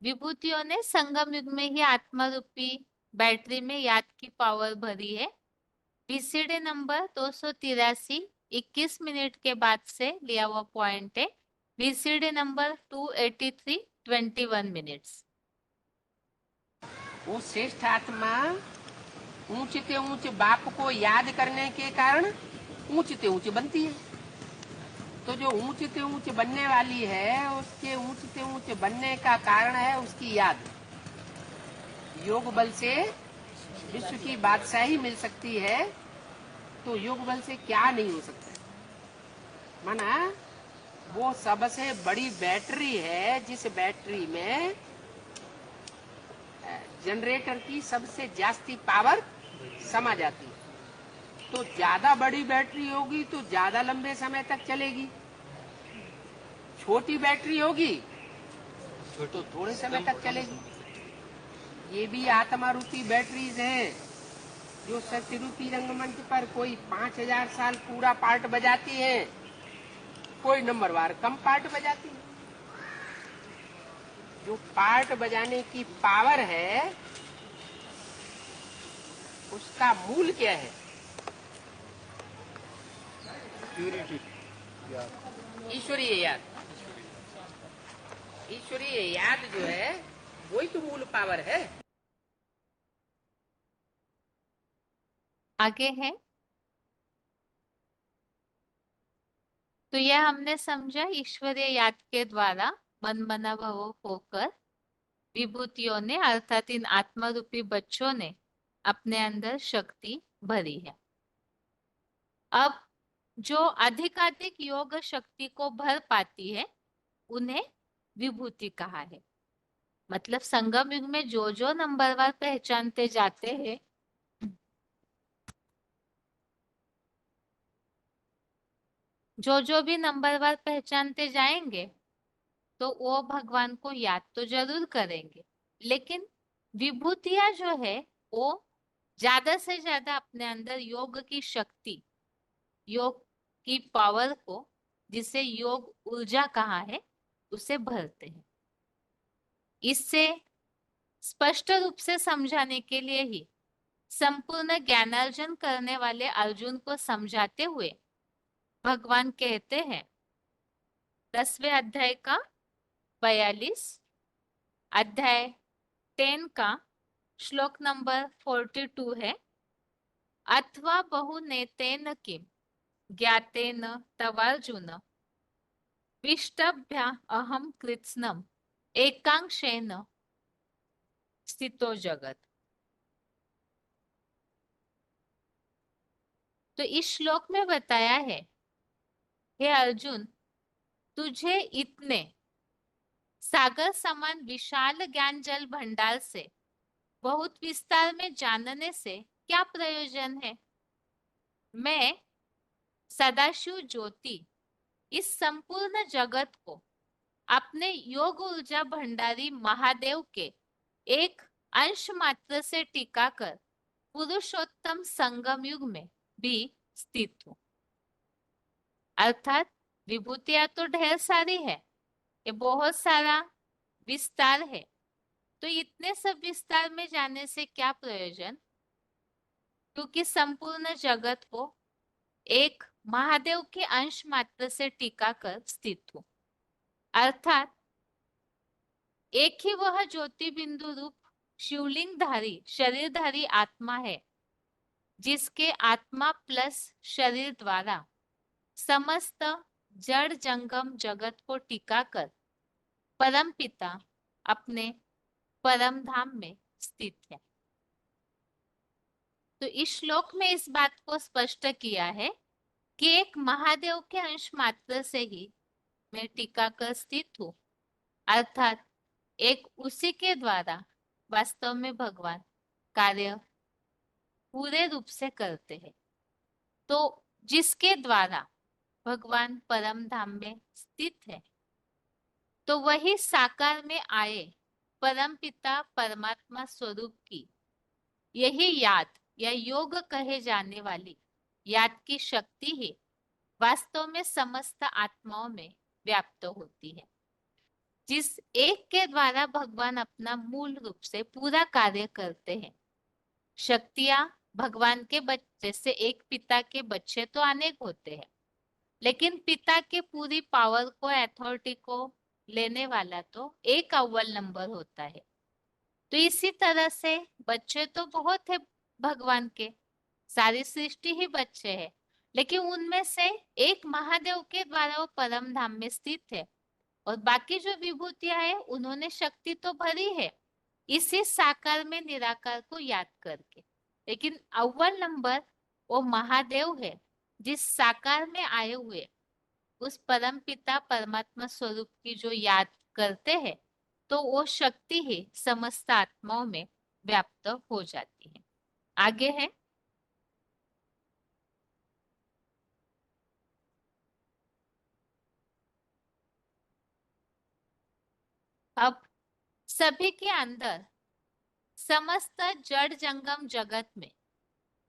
विभूतियों ने संगम युग में ही आत्मा रूपी बैटरी में याद की पावर भरी है। बीसीडी नंबर 283 21 मिनट के बाद से लिया हुआ पॉइंट है। BCD number 283 21 minutes. वो श्रेष्ठ आत्मा ऊंचते ऊंच बाप को याद करने के कारण ऊंचते ऊंच बनती है। तो जो ऊंचते ऊंच बनने वाली है, उसके ऊंचते ऊंच बनने का कारण है उसकी याद। योग बल से विश्व की बादशाही मिल सकती है, तो योग बल से क्या नहीं हो सकता? माना वो सबसे बड़ी बैटरी है, जिस बैटरी में जनरेटर की सबसे जास्ती पावर समा जाती है। तो ज्यादा बड़ी बैटरी होगी तो ज्यादा लंबे समय तक चलेगी। छोटी बैटरी होगी तो थोड़े समय तक चलेगी। ये भी आत्मा रूपी बैटरीज हैं, जो सत्य रूपी रंगमंच पर कोई 5000 साल पूरा पार्ट बजाती है, कोई नंबरवार कम पार्ट बजाती है। जो पार्ट बजाने की पावर है उसका मूल क्या है? ईश्वरीय याद। ईश्वरीय याद जो है वही तो मूल पावर है। आगे है तो यह हमने समझा ईश्वरीय याद के द्वारा मन मना भव होकर विभूतियों ने अर्थात इन आत्मा रूपी बच्चों ने अपने अंदर शक्ति भरी है। अब जो अधिकाधिक योग शक्ति को भर पाती है उन्हें विभूति कहा है। मतलब संगम युग में जो जो नंबरवार पहचानते जाते हैं, जो जो भी नंबरवार पहचानते जाएंगे तो वो भगवान को याद तो जरूर करेंगे, लेकिन विभूतियां जो है वो ज्यादा से ज्यादा अपने अंदर योग की शक्ति, योग की पावर को, जिसे योग ऊर्जा कहा है, उसे भरते हैं। इससे स्पष्ट रूप से समझाने के लिए ही संपूर्ण ज्ञानार्जन करने वाले अर्जुन को समझाते हुए भगवान कहते हैं 10वें अध्याय का 42 अध्याय 10 का श्लोक नंबर 42 है। अथवा बहुनेतेन किम ज्ञातेन तवार्जुन विष्टभ्य अहम कृत्स्नम एकांशेन स्थितो जगत। तो इस श्लोक में बताया है, हे अर्जुन, तुझे इतने सागर समान विशाल ज्ञान जल भंडार से बहुत विस्तार में जानने से क्या प्रयोजन है। मैं सदाशिव ज्योति इस संपूर्ण जगत को अपने योग ऊर्जा भंडारी महादेव के एक अंश मात्र से टिका कर पुरुषोत्तम संगम युग में भी स्थित हूँ। अर्थात विभूतियां तो ढेर सारी है, ये बहुत सारा विस्तार है, तो इतने सब विस्तार में जाने से क्या प्रयोजन, क्योंकि संपूर्ण जगत को एक महादेव के अंश मात्र से टिका कर स्थित हूँ। अर्थात एक ही वह ज्योति बिंदु रूप शिवलिंगधारी शरीरधारी आत्मा है, जिसके आत्मा प्लस शरीर द्वारा समस्त जड़ जंगम जगत को टिका कर परम पिता अपने परम धाम में स्थित है। तो इस श्लोक में इस बात को स्पष्ट किया है कि एक महादेव के अंश मात्र से ही मैं टिका कर स्थित हूँ। अर्थात एक उसी के द्वारा वास्तव में भगवान कार्य पूरे रूप से करते हैं। तो जिसके द्वारा भगवान परम धाम में स्थित है, तो वही साकार में आए परम पिता परमात्मा स्वरूप की यही याद या योग कहे जाने वाली याद की शक्ति ही वास्तव में समस्त आत्माओं में व्याप्त होती है। जिस एक के द्वारा भगवान अपना मूल रूप से पूरा कार्य करते हैं। शक्तियां भगवान के बच्चे से एक पिता के बच्चे तो अनेक होते हैं, लेकिन पिता के पूरी पावर को अथॉरिटी को लेने वाला तो एक अव्वल नंबर होता है। तो इसी तरह से बच्चे तो बहुत है भगवान के, सारी सृष्टि ही बच्चे है, लेकिन उनमें से एक महादेव के द्वारा वो परम धाम में स्थित है, और बाकी जो विभूतियां है उन्होंने शक्ति तो भरी है इसी साकार में निराकार को याद करके, लेकिन अव्वल नंबर वो महादेव है, जिस साकार में आए हुए उस परम पिता परमात्मा स्वरूप की जो याद करते हैं, तो वो शक्ति ही समस्त आत्माओं में व्याप्त हो जाती है। आगे है, अब सभी के अंदर समस्त जड़ जंगम जगत में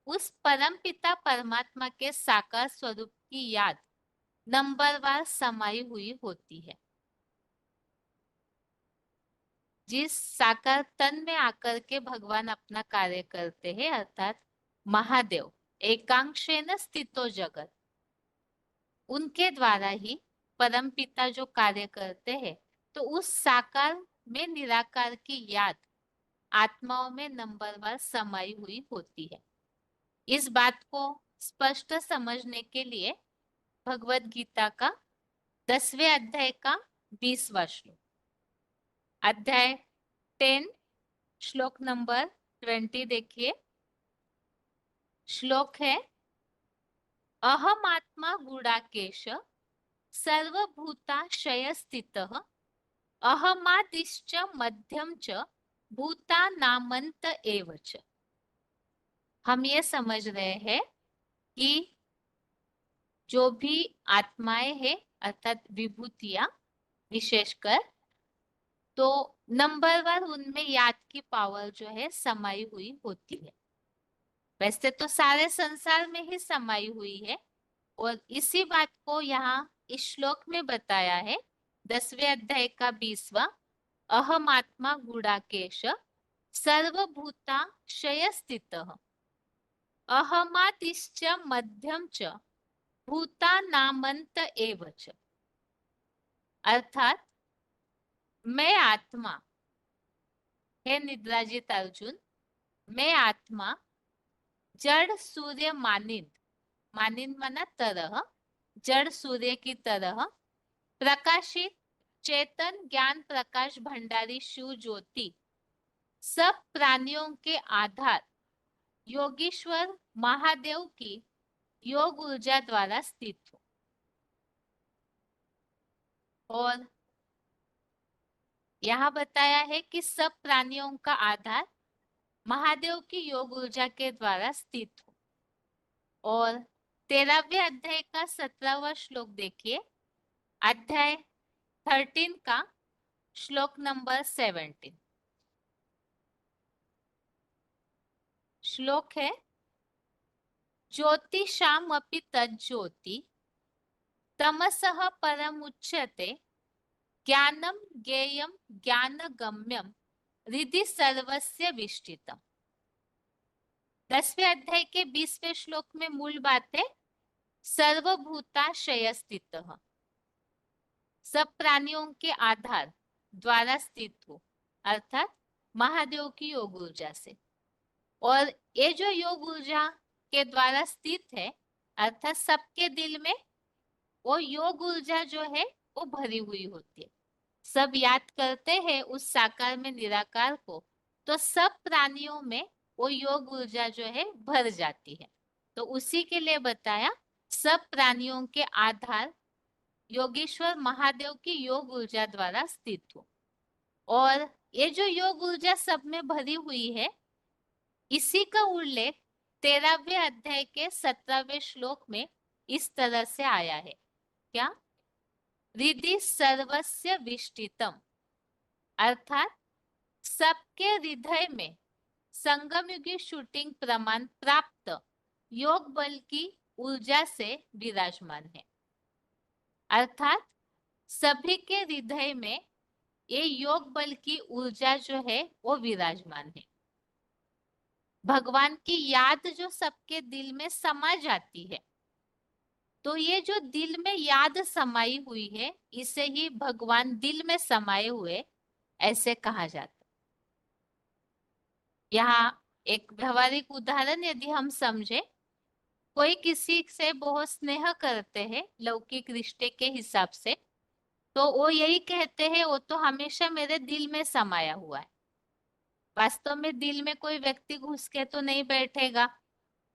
उस परम पिता परमात्मा के साकार स्वरूप की याद नंबरवार समाई हुई होती है। जिस साकार तन में आकर के भगवान अपना कार्य करते हैं, अर्थात महादेव एकांशेन स्थितो जगत, उनके द्वारा ही परम पिता जो कार्य करते हैं, तो उस साकार में निराकार की याद आत्माओं में नंबरवार समाई हुई होती है। इस बात को स्पष्ट समझने के लिए भगवत गीता का 10वें अध्याय का 20वां श्लोक, अध्याय 10 श्लोक नंबर 20 देखिए। श्लोक है, अहम आत्मा गुडाकेश सर्वभूताशय स्थितः अहमादिश्च मध्यम च भूतानामंत एव च। हम ये समझ रहे हैं कि जो भी आत्माएं हैं अर्थात विभूतियां विशेषकर, तो नंबरवार उनमें याद की पावर जो है समाई हुई होती है। वैसे तो सारे संसार में ही समाई हुई है, और इसी बात को यहाँ इस श्लोक में बताया है 10वें अध्याय का 20वां, अहम आत्मा गुडाकेश सर्वभूता शय स्थितः अहमादिश्च मध्यम च भूतानामंत एव च। अर्थात मैं आत्मा, हे निद्राजित अर्जुन, मैं आत्मा जड़ सूर्य मानिंद, मानिंद माना तरह, जड़ सूर्य की तरह प्रकाशित चेतन ज्ञान प्रकाश भंडारी शिव ज्योति सब प्राणियों के आधार योगीश्वर महादेव की योग ऊर्जा द्वारा स्थित हो। और यहाँ बताया है कि सब प्राणियों का आधार महादेव की योग ऊर्जा के द्वारा स्थित हो। और 13वें अध्याय का 17वां श्लोक देखिए, अध्याय 13 का श्लोक नंबर 17। श्लोक है, ज्योतिषामपि तज्ज्योति तमसः परमुच्यते ज्ञानम ज्ञेयम ज्ञानगम्यम हृदि सर्वस्य विष्टितम्। 10वें अध्याय के 20वें श्लोक में मूल बात है सर्वभूताशय स्थितः, सब प्राणियों के आधार द्वारा स्थित हो, अर्थात महादेव की योग ऊर्जा से। और ये जो योग ऊर्जा के द्वारा स्थित है, अर्थात सबके दिल में वो योग ऊर्जा जो है वो भरी हुई होती है। सब याद करते हैं उस साकार में निराकार को, तो सब प्राणियों में वो योग ऊर्जा जो है भर जाती है। तो उसी के लिए बताया सब प्राणियों के आधार योगेश्वर महादेव की योग ऊर्जा द्वारा स्थित हो। और ये जो योग ऊर्जा सब में भरी हुई है, इसी का उल्लेख 13वें अध्याय के 17वें श्लोक में इस तरह से आया है, क्या? हृदि सर्वस्य विष्टितम, अर्थात सबके हृदय में संगम युगी शूटिंग प्रमाण प्राप्त योग बल की ऊर्जा से विराजमान है। अर्थात सभी के हृदय में ये योग बल की ऊर्जा जो है वो विराजमान है। भगवान की याद जो सबके दिल में समा जाती है, तो ये जो दिल में याद समाई हुई है, इसे ही भगवान दिल में समाये हुए ऐसे कहा जाता है। यहाँ एक व्यवहारिक उदाहरण यदि हम समझे, कोई किसी से बहुत स्नेह करते हैं लौकिक रिश्ते के हिसाब से, तो वो यही कहते हैं वो तो हमेशा मेरे दिल में समाया हुआ है। वास्तव में दिल में कोई व्यक्ति घुस के तो नहीं बैठेगा,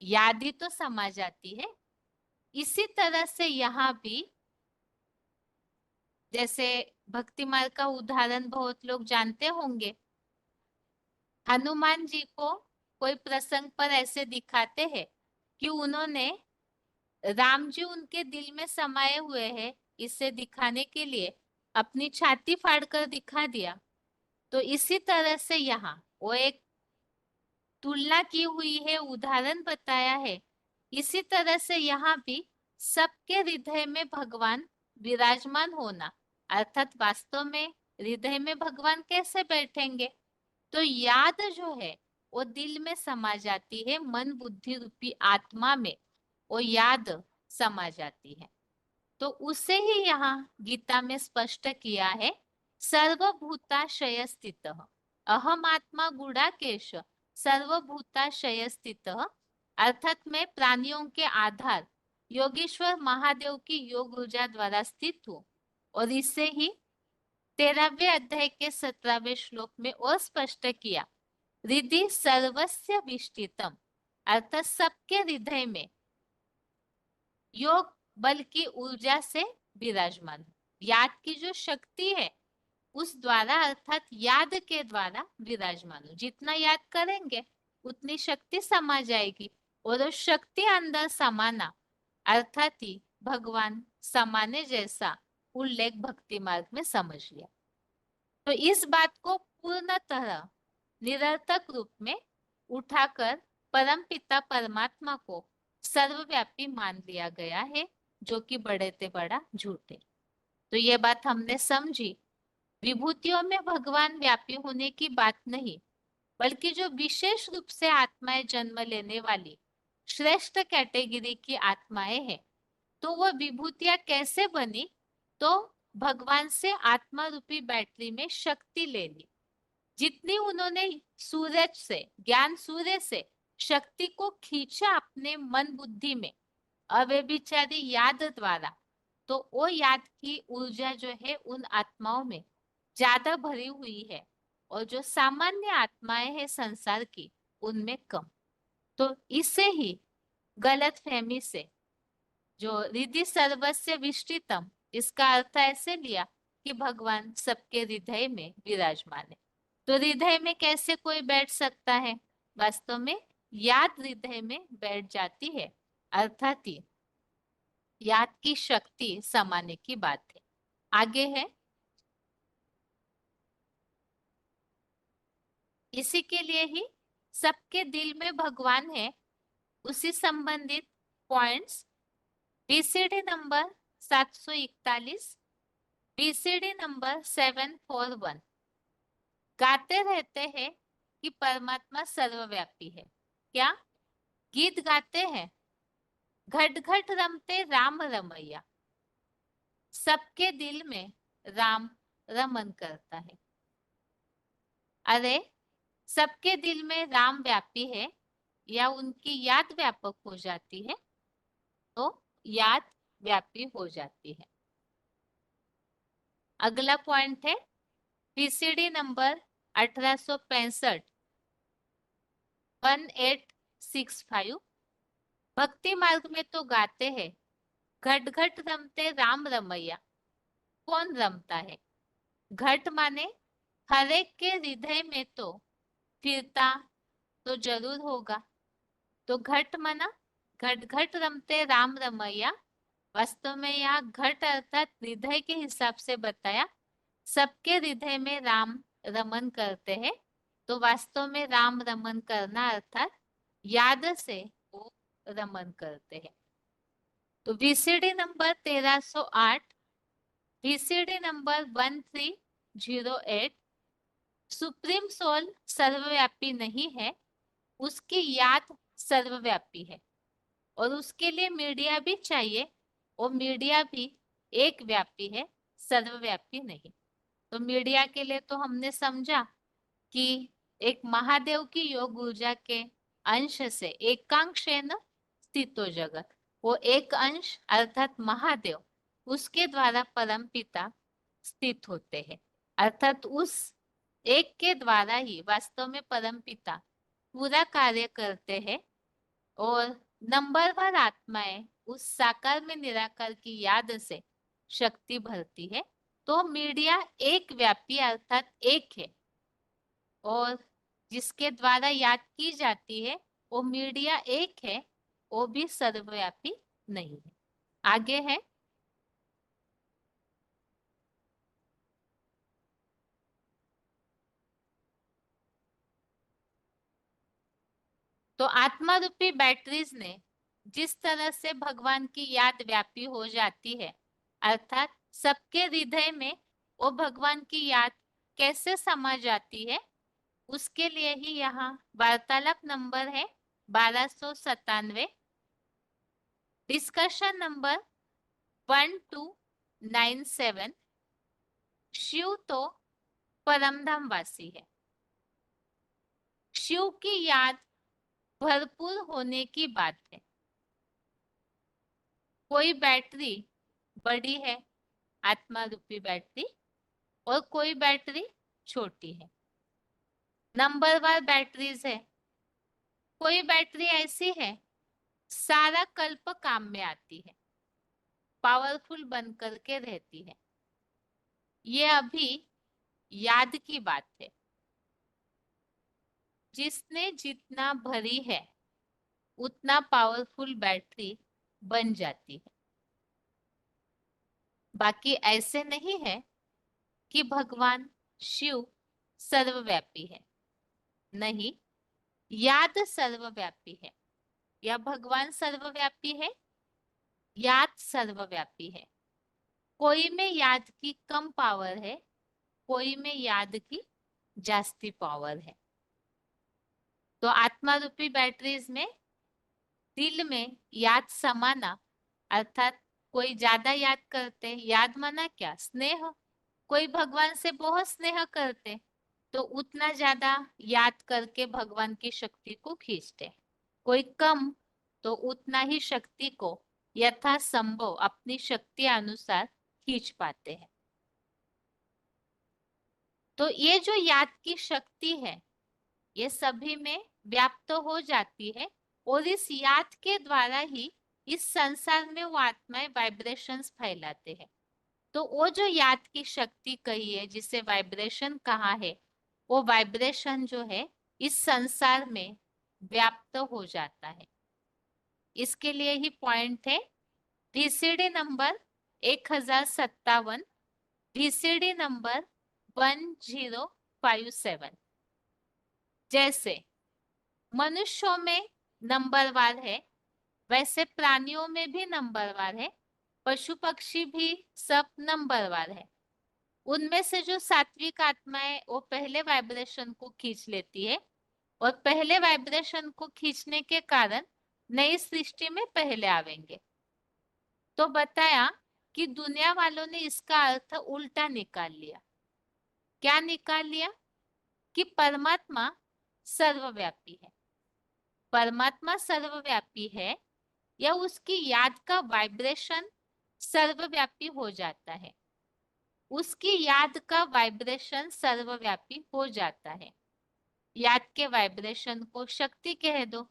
याद ही तो समा जाती है। इसी तरह से यहाँ भी, जैसे भक्ति मार्ग का उदाहरण बहुत लोग जानते होंगे, हनुमान जी को कोई प्रसंग पर ऐसे दिखाते हैं कि उन्होंने राम जी उनके दिल में समाये हुए हैं, इसे दिखाने के लिए अपनी छाती फाड़कर दिखा दिया। तो इसी तरह से यहाँ वो एक तुलना की हुई है, उदाहरण बताया है। इसी तरह से यहाँ भी सबके हृदय में भगवान विराजमान होना, अर्थात वास्तव में हृदय में भगवान कैसे बैठेंगे? तो याद जो है वो दिल में समा जाती है, मन बुद्धि रूपी आत्मा में वो याद समा जाती है। तो उसे ही यहाँ गीता में स्पष्ट किया है, सर्वभूताशय स्थितः अहम आत्मा गुडाकेश सर्वभूताशय स्थितः, अर्थात मैं प्राणियों के आधार योगेश्वर महादेव की योग ऊर्जा द्वारा स्थित हूँ। और इसे ही 13वें अध्याय के 17वें श्लोक में और स्पष्ट किया, हृदि सर्वस्य विष्टितम, अर्थात सबके हृदय में योग बल की ऊर्जा से विराजमान। याद की जो शक्ति है उस द्वारा, अर्थात याद के द्वारा विराजमान हो। जितना याद करेंगे उतनी शक्ति समा जाएगी, और उस शक्ति अंदर समाना अर्थात ही भगवान समाने जैसा उल्लेख भक्ति मार्ग में समझ लिया। तो इस बात को पूर्णतः निरर्थक रूप में उठाकर परम पिता परमात्मा को सर्वव्यापी मान लिया गया है, जो कि बड़े से बड़ा झूठ है। तो ये बात हमने समझी। विभूतियों में भगवान व्यापी होने की बात नहीं, बल्कि जो विशेष रूप से आत्माएं जन्म लेने वाली श्रेष्ठ कैटेगरी की आत्माएं हैं, तो वह विभूतियां कैसे बनी? तो भगवान से आत्मा रूपी बैटरी में शक्ति ले ली। जितनी उन्होंने सूरज से, ज्ञान सूर्य से शक्ति को खींचा अपने मन बुद्धि में अव्यभिचारी याद द्वारा, तो वो याद की ऊर्जा जो है उन आत्माओं में ज्यादा भरी हुई है, और जो सामान्य आत्माएं हैं संसार की उनमें कम। तो इसे ही गलत फहमी से जो रिधि सर्वस्य विष्टितम, इसका अर्थ ऐसे लिया कि भगवान सबके हृदय में विराजमान है। तो हृदय में कैसे कोई बैठ सकता है? वास्तव में याद हृदय में बैठ जाती है, अर्थात याद की शक्ति समाने की बात है। आगे है, इसी के लिए ही सबके दिल में भगवान है, उसी संबंधित points BCD number 741, BCD number 741 गाते रहते हैं कि परमात्मा सर्वव्यापी है। क्या गीत गाते हैं? घट घट रमते राम रमैया, सबके दिल में राम रमन करता है। अरे सबके दिल में राम व्यापी है या उनकी याद व्यापक हो जाती है, तो याद व्यापी हो जाती है। अगला पॉइंट है पीसीडी नंबर 1865 1865। भक्ति मार्ग में तो गाते हैं घट घट रमते राम रमैया। कौन रमता है? घट माने हर एक के हृदय में तो फिरता तो जरूर होगा, तो घट माना घट घट रमते राम रमैया। वास्तव में यहाँ घट अर्थात हृदय के हिसाब से बताया, सबके हृदय में राम रमन करते हैं। तो वास्तव में राम रमन करना अर्थात याद से वो रमन करते हैं। तो VCD number 1308, VCD number 1308, supreme soul सर्वव्यापी नहीं है, उसकी याद सर्वव्यापी है और उसके लिए मीडिया भी चाहिए, और मीडिया भी एक व्यापी है, सर्वव्यापी नहीं। तो मीडिया के लिए तो हमने समझा कि एक महादेव की योग ऊर्जा के अंश से एकांशेन स्थितो जगत, वो एक अंश अर्थात महादेव, उसके द्वारा परम पिता स्थित होते हैं, अर्थात उस एक के द्वारा ही वास्तव में परम पिता पूरा कार्य करते हैं और नंबरवार आत्माएं उस साकार में निराकार की याद से शक्ति भरती है। तो मीडिया एक व्यापी अर्थात एक है, और जिसके द्वारा याद की जाती है वो मीडिया एक है, वो भी सर्वव्यापी नहीं है। आगे है, तो आत्मा रूपी बैटरीज ने जिस तरह से भगवान की याद व्यापी हो जाती है, अर्थात सबके हृदय में वो भगवान की याद कैसे समा जाती है, उसके लिए ही यहाँ वार्तालाप नंबर है 1297, डिस्कशन नंबर 1297। शिव तो परमधाम वासी है, शिव की याद भरपूर होने की बात है। कोई बैटरी बड़ी है, आत्मा रूपी बैटरी, और कोई बैटरी छोटी है, नंबरवार बैटरीज है। कोई बैटरी ऐसी है सारा कल्प काम में आती है, पावरफुल बन करके रहती है। ये अभी याद की बात है, जिसने जितना भरी है उतना पावरफुल बैटरी बन जाती है। बाकी ऐसे नहीं है कि भगवान शिव सर्वव्यापी है, नहीं, याद सर्वव्यापी है। या भगवान सर्वव्यापी है, याद सर्वव्यापी है। कोई में याद की कम पावर है, कोई में याद की जास्ती पावर है। तो आत्मा रूपी बैटरीज में दिल में याद समाना, अर्थात कोई ज्यादा याद करते, याद माना क्या, स्नेह, कोई भगवान से बहुत स्नेह करते तो उतना ज्यादा याद करके भगवान की शक्ति को खींचते, कोई कम तो उतना ही शक्ति को यथासंभव अपनी शक्ति अनुसार खींच पाते हैं। तो ये जो याद की शक्ति है ये सभी में व्याप्त हो जाती है, और इस याद के द्वारा ही इस संसार में वो आत्माएं वाइब्रेशंस फैलाते हैं। तो वो जो याद की शक्ति कही है, जिसे वाइब्रेशन कहा है, वो वाइब्रेशन जो है इस संसार में व्याप्त हो जाता है। इसके लिए ही पॉइंट है VCD नंबर 1057, VCD नंबर 1057। जैसे मनुष्यों में नंबरवार है, वैसे प्राणियों में भी नंबरवार है, पशु पक्षी भी सब नंबरवार है। उनमें से जो सात्विक आत्मा है वो पहले वाइब्रेशन को खींच लेती है, और पहले वाइब्रेशन को खींचने के कारण नई सृष्टि में पहले आवेंगे। तो बताया कि दुनिया वालों ने इसका अर्थ उल्टा निकाल लिया। क्या निकाल लिया? कि परमात्मा सर्वव्यापी है। परमात्मा सर्वव्यापी है या उसकी याद का वाइब्रेशन सर्वव्यापी हो जाता है। उसकी याद का वाइब्रेशन सर्वव्यापी हो जाता है। याद के वाइब्रेशन को शक्ति कह दो।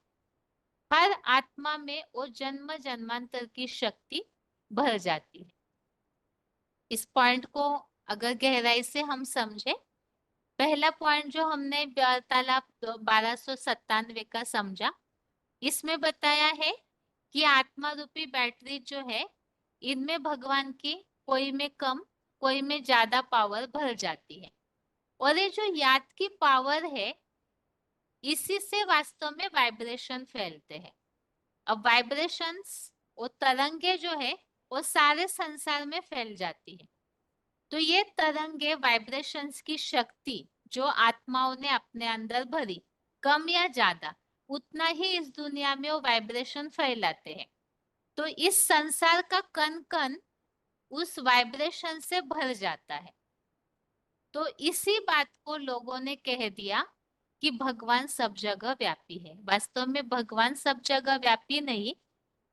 हर आत्मा में वो जन्म जन्मांतर की शक्ति भर जाती है। इस पॉइंट को अगर गहराई से हम समझे, पहला पॉइंट जो हमने वार्तालाप 1297 का समझा, इसमें बताया है कि आत्मा रूपी बैटरी जो है, इनमें भगवान की कोई में कम कोई में ज्यादा पावर भर जाती है। और ये जो याद की पावर है, इसी से वास्तव में वाइब्रेशन फैलते हैं। अब वाइब्रेशंस, वो तरंगे जो है वो सारे संसार में फैल जाती है। तो ये तरंगे वाइब्रेशंस की शक्ति जो आत्माओं ने अपने अंदर भरी, कम या ज्यादा, उतना ही इस दुनिया में वो वाइब्रेशन फैलाते हैं। तो इस संसार का कण कण उस वाइब्रेशन से भर जाता है। तो इसी बात को लोगों ने कह दिया कि भगवान सब जगह व्यापी है। वास्तव में भगवान सब जगह व्यापी नहीं,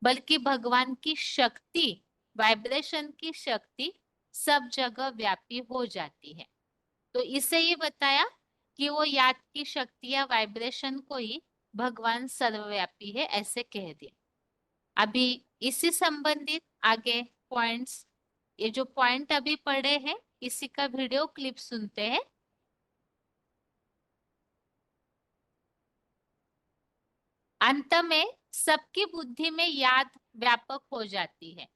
बल्कि भगवान की शक्ति, वाइब्रेशन की शक्ति सब जगह व्यापी हो जाती है। तो इसे ये बताया कि वो याद की शक्ति या वाइब्रेशन को ही भगवान सर्वव्यापी है, ऐसे कह दिया। अभी इसी संबंधित आगे पॉइंट्स, ये जो पॉइंट अभी पढ़े हैं, इसी का वीडियो क्लिप सुनते हैं। अंत में सबकी बुद्धि में याद व्यापक हो जाती है,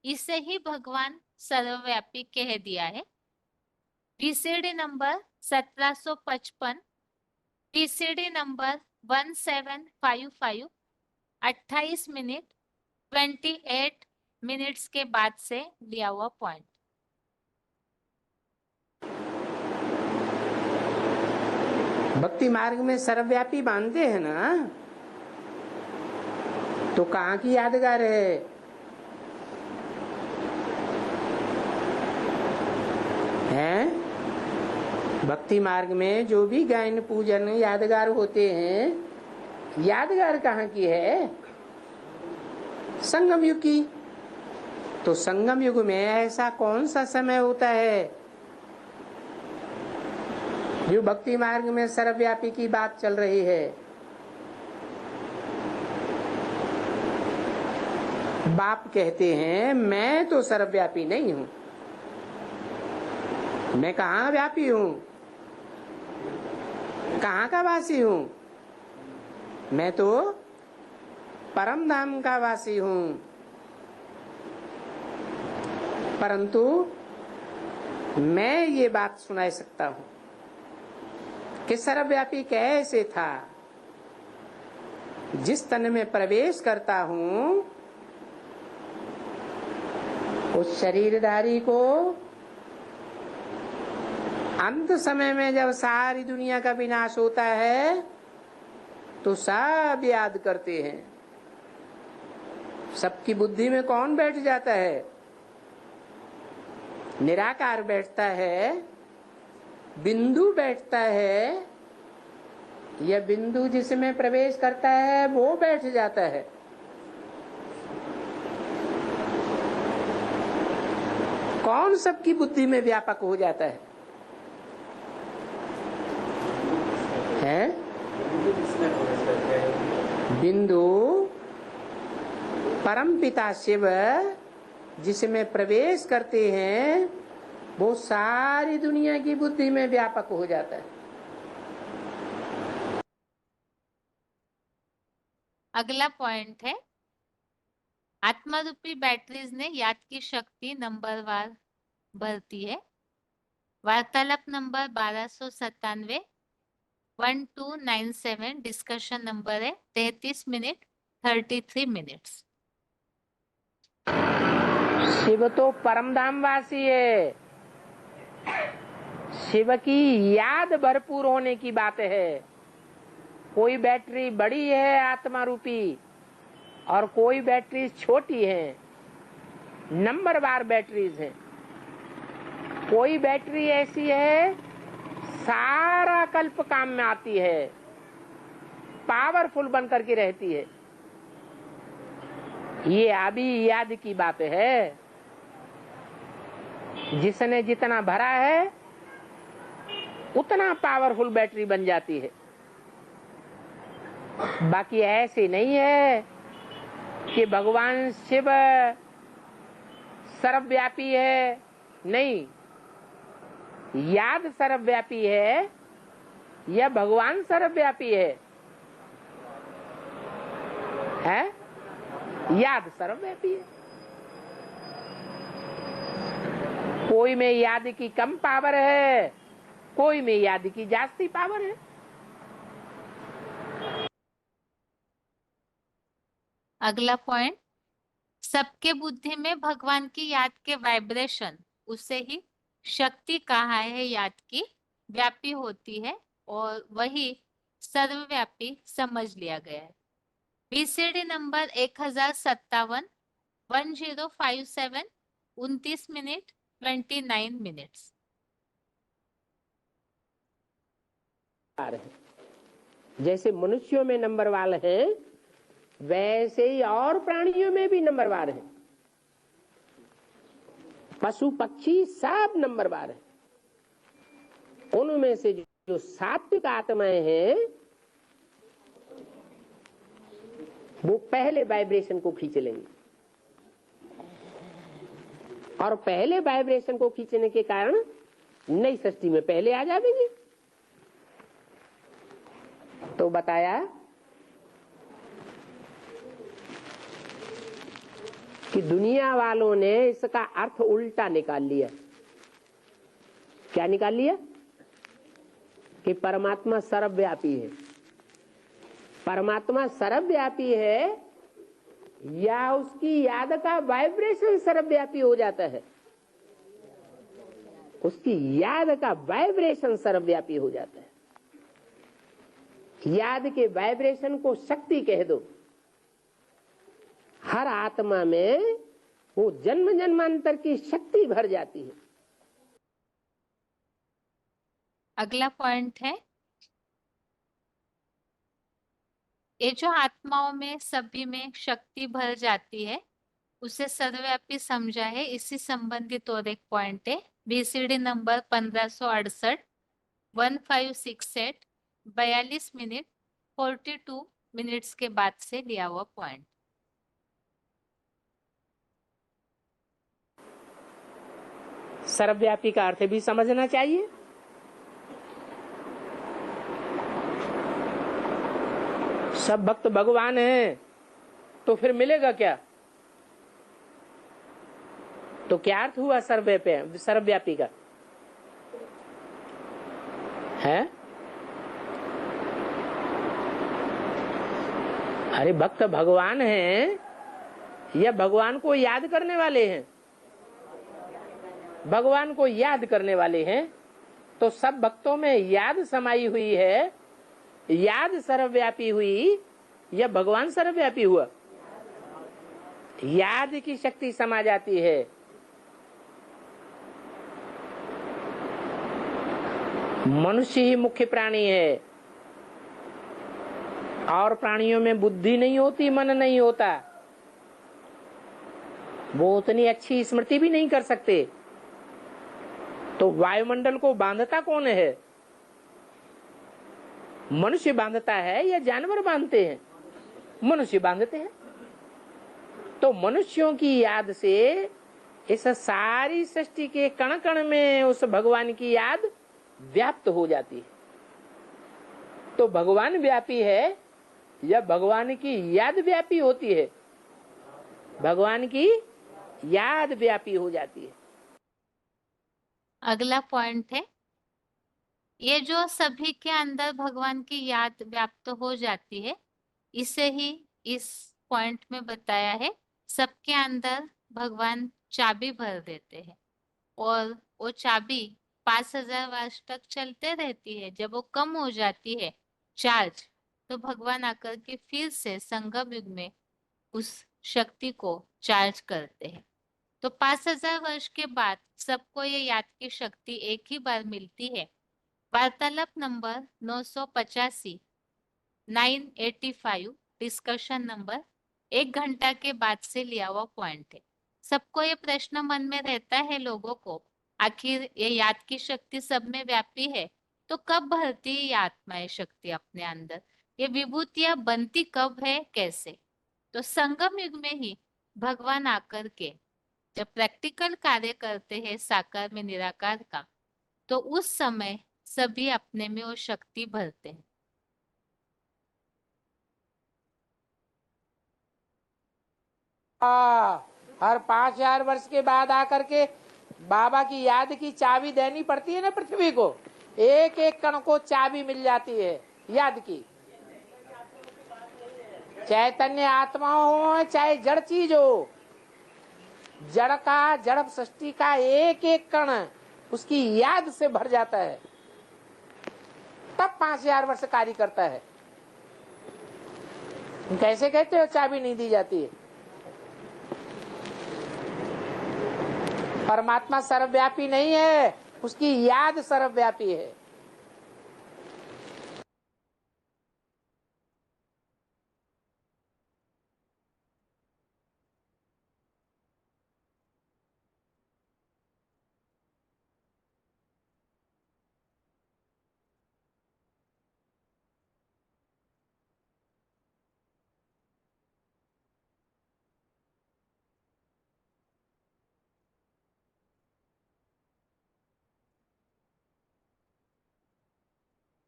इसे ही भगवान सर्वव्यापी कह दिया है। VCD number 1755, VCD number 1755, 28 minute 28 minutes के बाद से लिया हुआ पॉइंट। भक्ति मार्ग में सर्वव्यापी मानते हैं ना, तो कहाँ की यादगार है? हैं? भक्ति मार्ग में जो भी गायन पूजन यादगार होते हैं, यादगार कहाँ की है? संगम युग की। तो संगम युग में ऐसा कौन सा समय होता है जो भक्ति मार्ग में सर्वव्यापी की बात चल रही है? बाप कहते हैं मैं तो सर्वव्यापी नहीं हूं। मैं कहाँ व्यापी हूं? कहाँ का वासी हूं? मैं तो परम धाम का वासी हूं। परंतु मैं ये बात सुना सकता हूं कि सर्वव्यापी कैसे था। जिस तन में प्रवेश करता हूं, उस शरीरधारी को अंत समय में जब सारी दुनिया का विनाश होता है तो सब याद करते हैं। सबकी बुद्धि में कौन बैठ जाता है? निराकार बैठता है, बिंदु बैठता है, या बिंदु जिसमें प्रवेश करता है वो बैठ जाता है? कौन सबकी बुद्धि में व्यापक हो जाता है? बिंदु परम पिता शिव जिसमें प्रवेश करते हैं वो सारी दुनिया की बुद्धि में व्यापक हो जाता है। अगला पॉइंट है, आत्मा रूपी बैटरीज ने याद की शक्ति नंबरवार भरती है। वार्तालाप नंबर 1297 1297 डिस्कशन नंबर है 33 मिनट 33 मिनट्स। शिव तो परमधाम वासी है, शिव की याद भरपूर होने की बात है। कोई बैटरी बड़ी है आत्मा रूपी और कोई बैटरी छोटी है, नंबरवार बैटरीज है। कोई बैटरी ऐसी है सारा कल्प काम में आती है, पावरफुल बनकर के रहती है। ये अभी याद की बात है। जिसने जितना भरा है उतना पावरफुल बैटरी बन जाती है। बाकी ऐसे नहीं है कि भगवान शिव सर्वव्यापी है, नहीं, याद सर्वव्यापी है या भगवान सर्वव्यापी है? याद सर्वव्यापी है। कोई में याद की कम पावर है, कोई में याद की जास्ती पावर है। अगला पॉइंट, सबके बुद्धि में भगवान की याद के वाइब्रेशन, उसे ही शक्ति कहा है, याद की व्यापी होती है और वही सर्वव्यापी समझ लिया गया है। BCD number 1057 1057 29 minute 29 minutes. जैसे मनुष्यों में नंबरवार है वैसे ही और प्राणियों में भी नंबरवार है। पशु पक्षी सब नंबरवार है। उनमें से जो सात्विक आत्माएं हैं वो पहले वाइब्रेशन को खींच लेंगे और पहले वाइब्रेशन को खींचने के कारण नई सृष्टि में पहले आ जाएंगे। तो बताया कि दुनिया वालों ने इसका अर्थ उल्टा निकाल लिया। क्या निकाल लिया? कि परमात्मा सर्वव्यापी है। परमात्मा सर्वव्यापी है या उसकी याद का वाइब्रेशन सर्वव्यापी हो जाता है? उसकी याद का वाइब्रेशन सर्वव्यापी हो जाता है। याद के वाइब्रेशन को शक्ति कह दो। हर आत्मा में वो जन्म जन्मांतर की शक्ति भर जाती है। अगला पॉइंट है, ये जो आत्माओं में सभी में शक्ति भर जाती है उसे सर्वव्यापी समझा है। इसी संबंधित और एक पॉइंट है, बीसीडी नंबर 1568 1568 42 मिनट 42 मिनट्स के बाद से लिया हुआ पॉइंट। सर्वव्यापी का अर्थ भी समझना चाहिए। सब भक्त भगवान हैं तो फिर मिलेगा क्या? तो क्या अर्थ हुआ सर्वव्यापी का? है? अरे भक्त भगवान हैं या भगवान को याद करने वाले हैं? भगवान को याद करने वाले हैं तो सब भक्तों में याद समाई हुई है। याद सर्वव्यापी हुई या भगवान सर्वव्यापी हुआ? याद की शक्ति समा जाती है। मनुष्य ही मुख्य प्राणी है और प्राणियों में बुद्धि नहीं होती, मन नहीं होता। वो उतनी अच्छी स्मृति भी नहीं कर सकते। तो वायुमंडल को बांधता कौन है? मनुष्य बांधता है या जानवर बांधते हैं? मनुष्य बांधते हैं। तो मनुष्यों की याद से इस सारी सृष्टि के कण कण में उस भगवान की याद व्याप्त हो जाती है। तो भगवान व्यापी है या भगवान की याद व्यापी होती है? भगवान की याद व्यापी हो जाती है। अगला पॉइंट है, ये जो सभी के अंदर भगवान की याद व्याप्त हो जाती है, इसे ही इस पॉइंट में बताया है, सबके अंदर भगवान चाबी भर देते हैं और वो चाबी 5,000 वर्ष तक चलते रहती है। जब वो कम हो जाती है चार्ज, तो भगवान आकर के फिर से संगम युग में उस शक्ति को चार्ज करते हैं। तो 5,000 वर्ष के बाद सबको ये याद की शक्ति एक ही बार मिलती है। वार्तालाप नंबर 985, 985, डिस्कशन नंबर 1 घंटा के बाद से लिया हुआ पॉइंट है। सबको ये प्रश्न मन में रहता है लोगों को, आखिर ये याद की शक्ति सब में व्यापी है, तो कब भरती है ये आत्मा शक्ति अपने अंदर? ये विभूतियां बनती कब है, कैसे? तो संगम युग में ही भगवान आकर के जब प्रैक्टिकल कार्य करते हैं साकार में निराकार का, तो उस समय सभी अपने में वो शक्ति भरते हैं। हर 5,000 वर्ष के बाद आकर के बाबा की याद की चाबी देनी पड़ती है ना पृथ्वी को। एक एक कण को चाबी मिल जाती है याद की। चैतन्य आत्मा हो चाहे जड़ चीज हो, जड़ का, जड़ सृष्टि का एक एक कण उसकी याद से भर जाता है, तब 5,000 वर्ष कार्य करता है। कैसे कहते हो चाबी नहीं दी जाती है? परमात्मा सर्वव्यापी नहीं है, उसकी याद सर्वव्यापी है।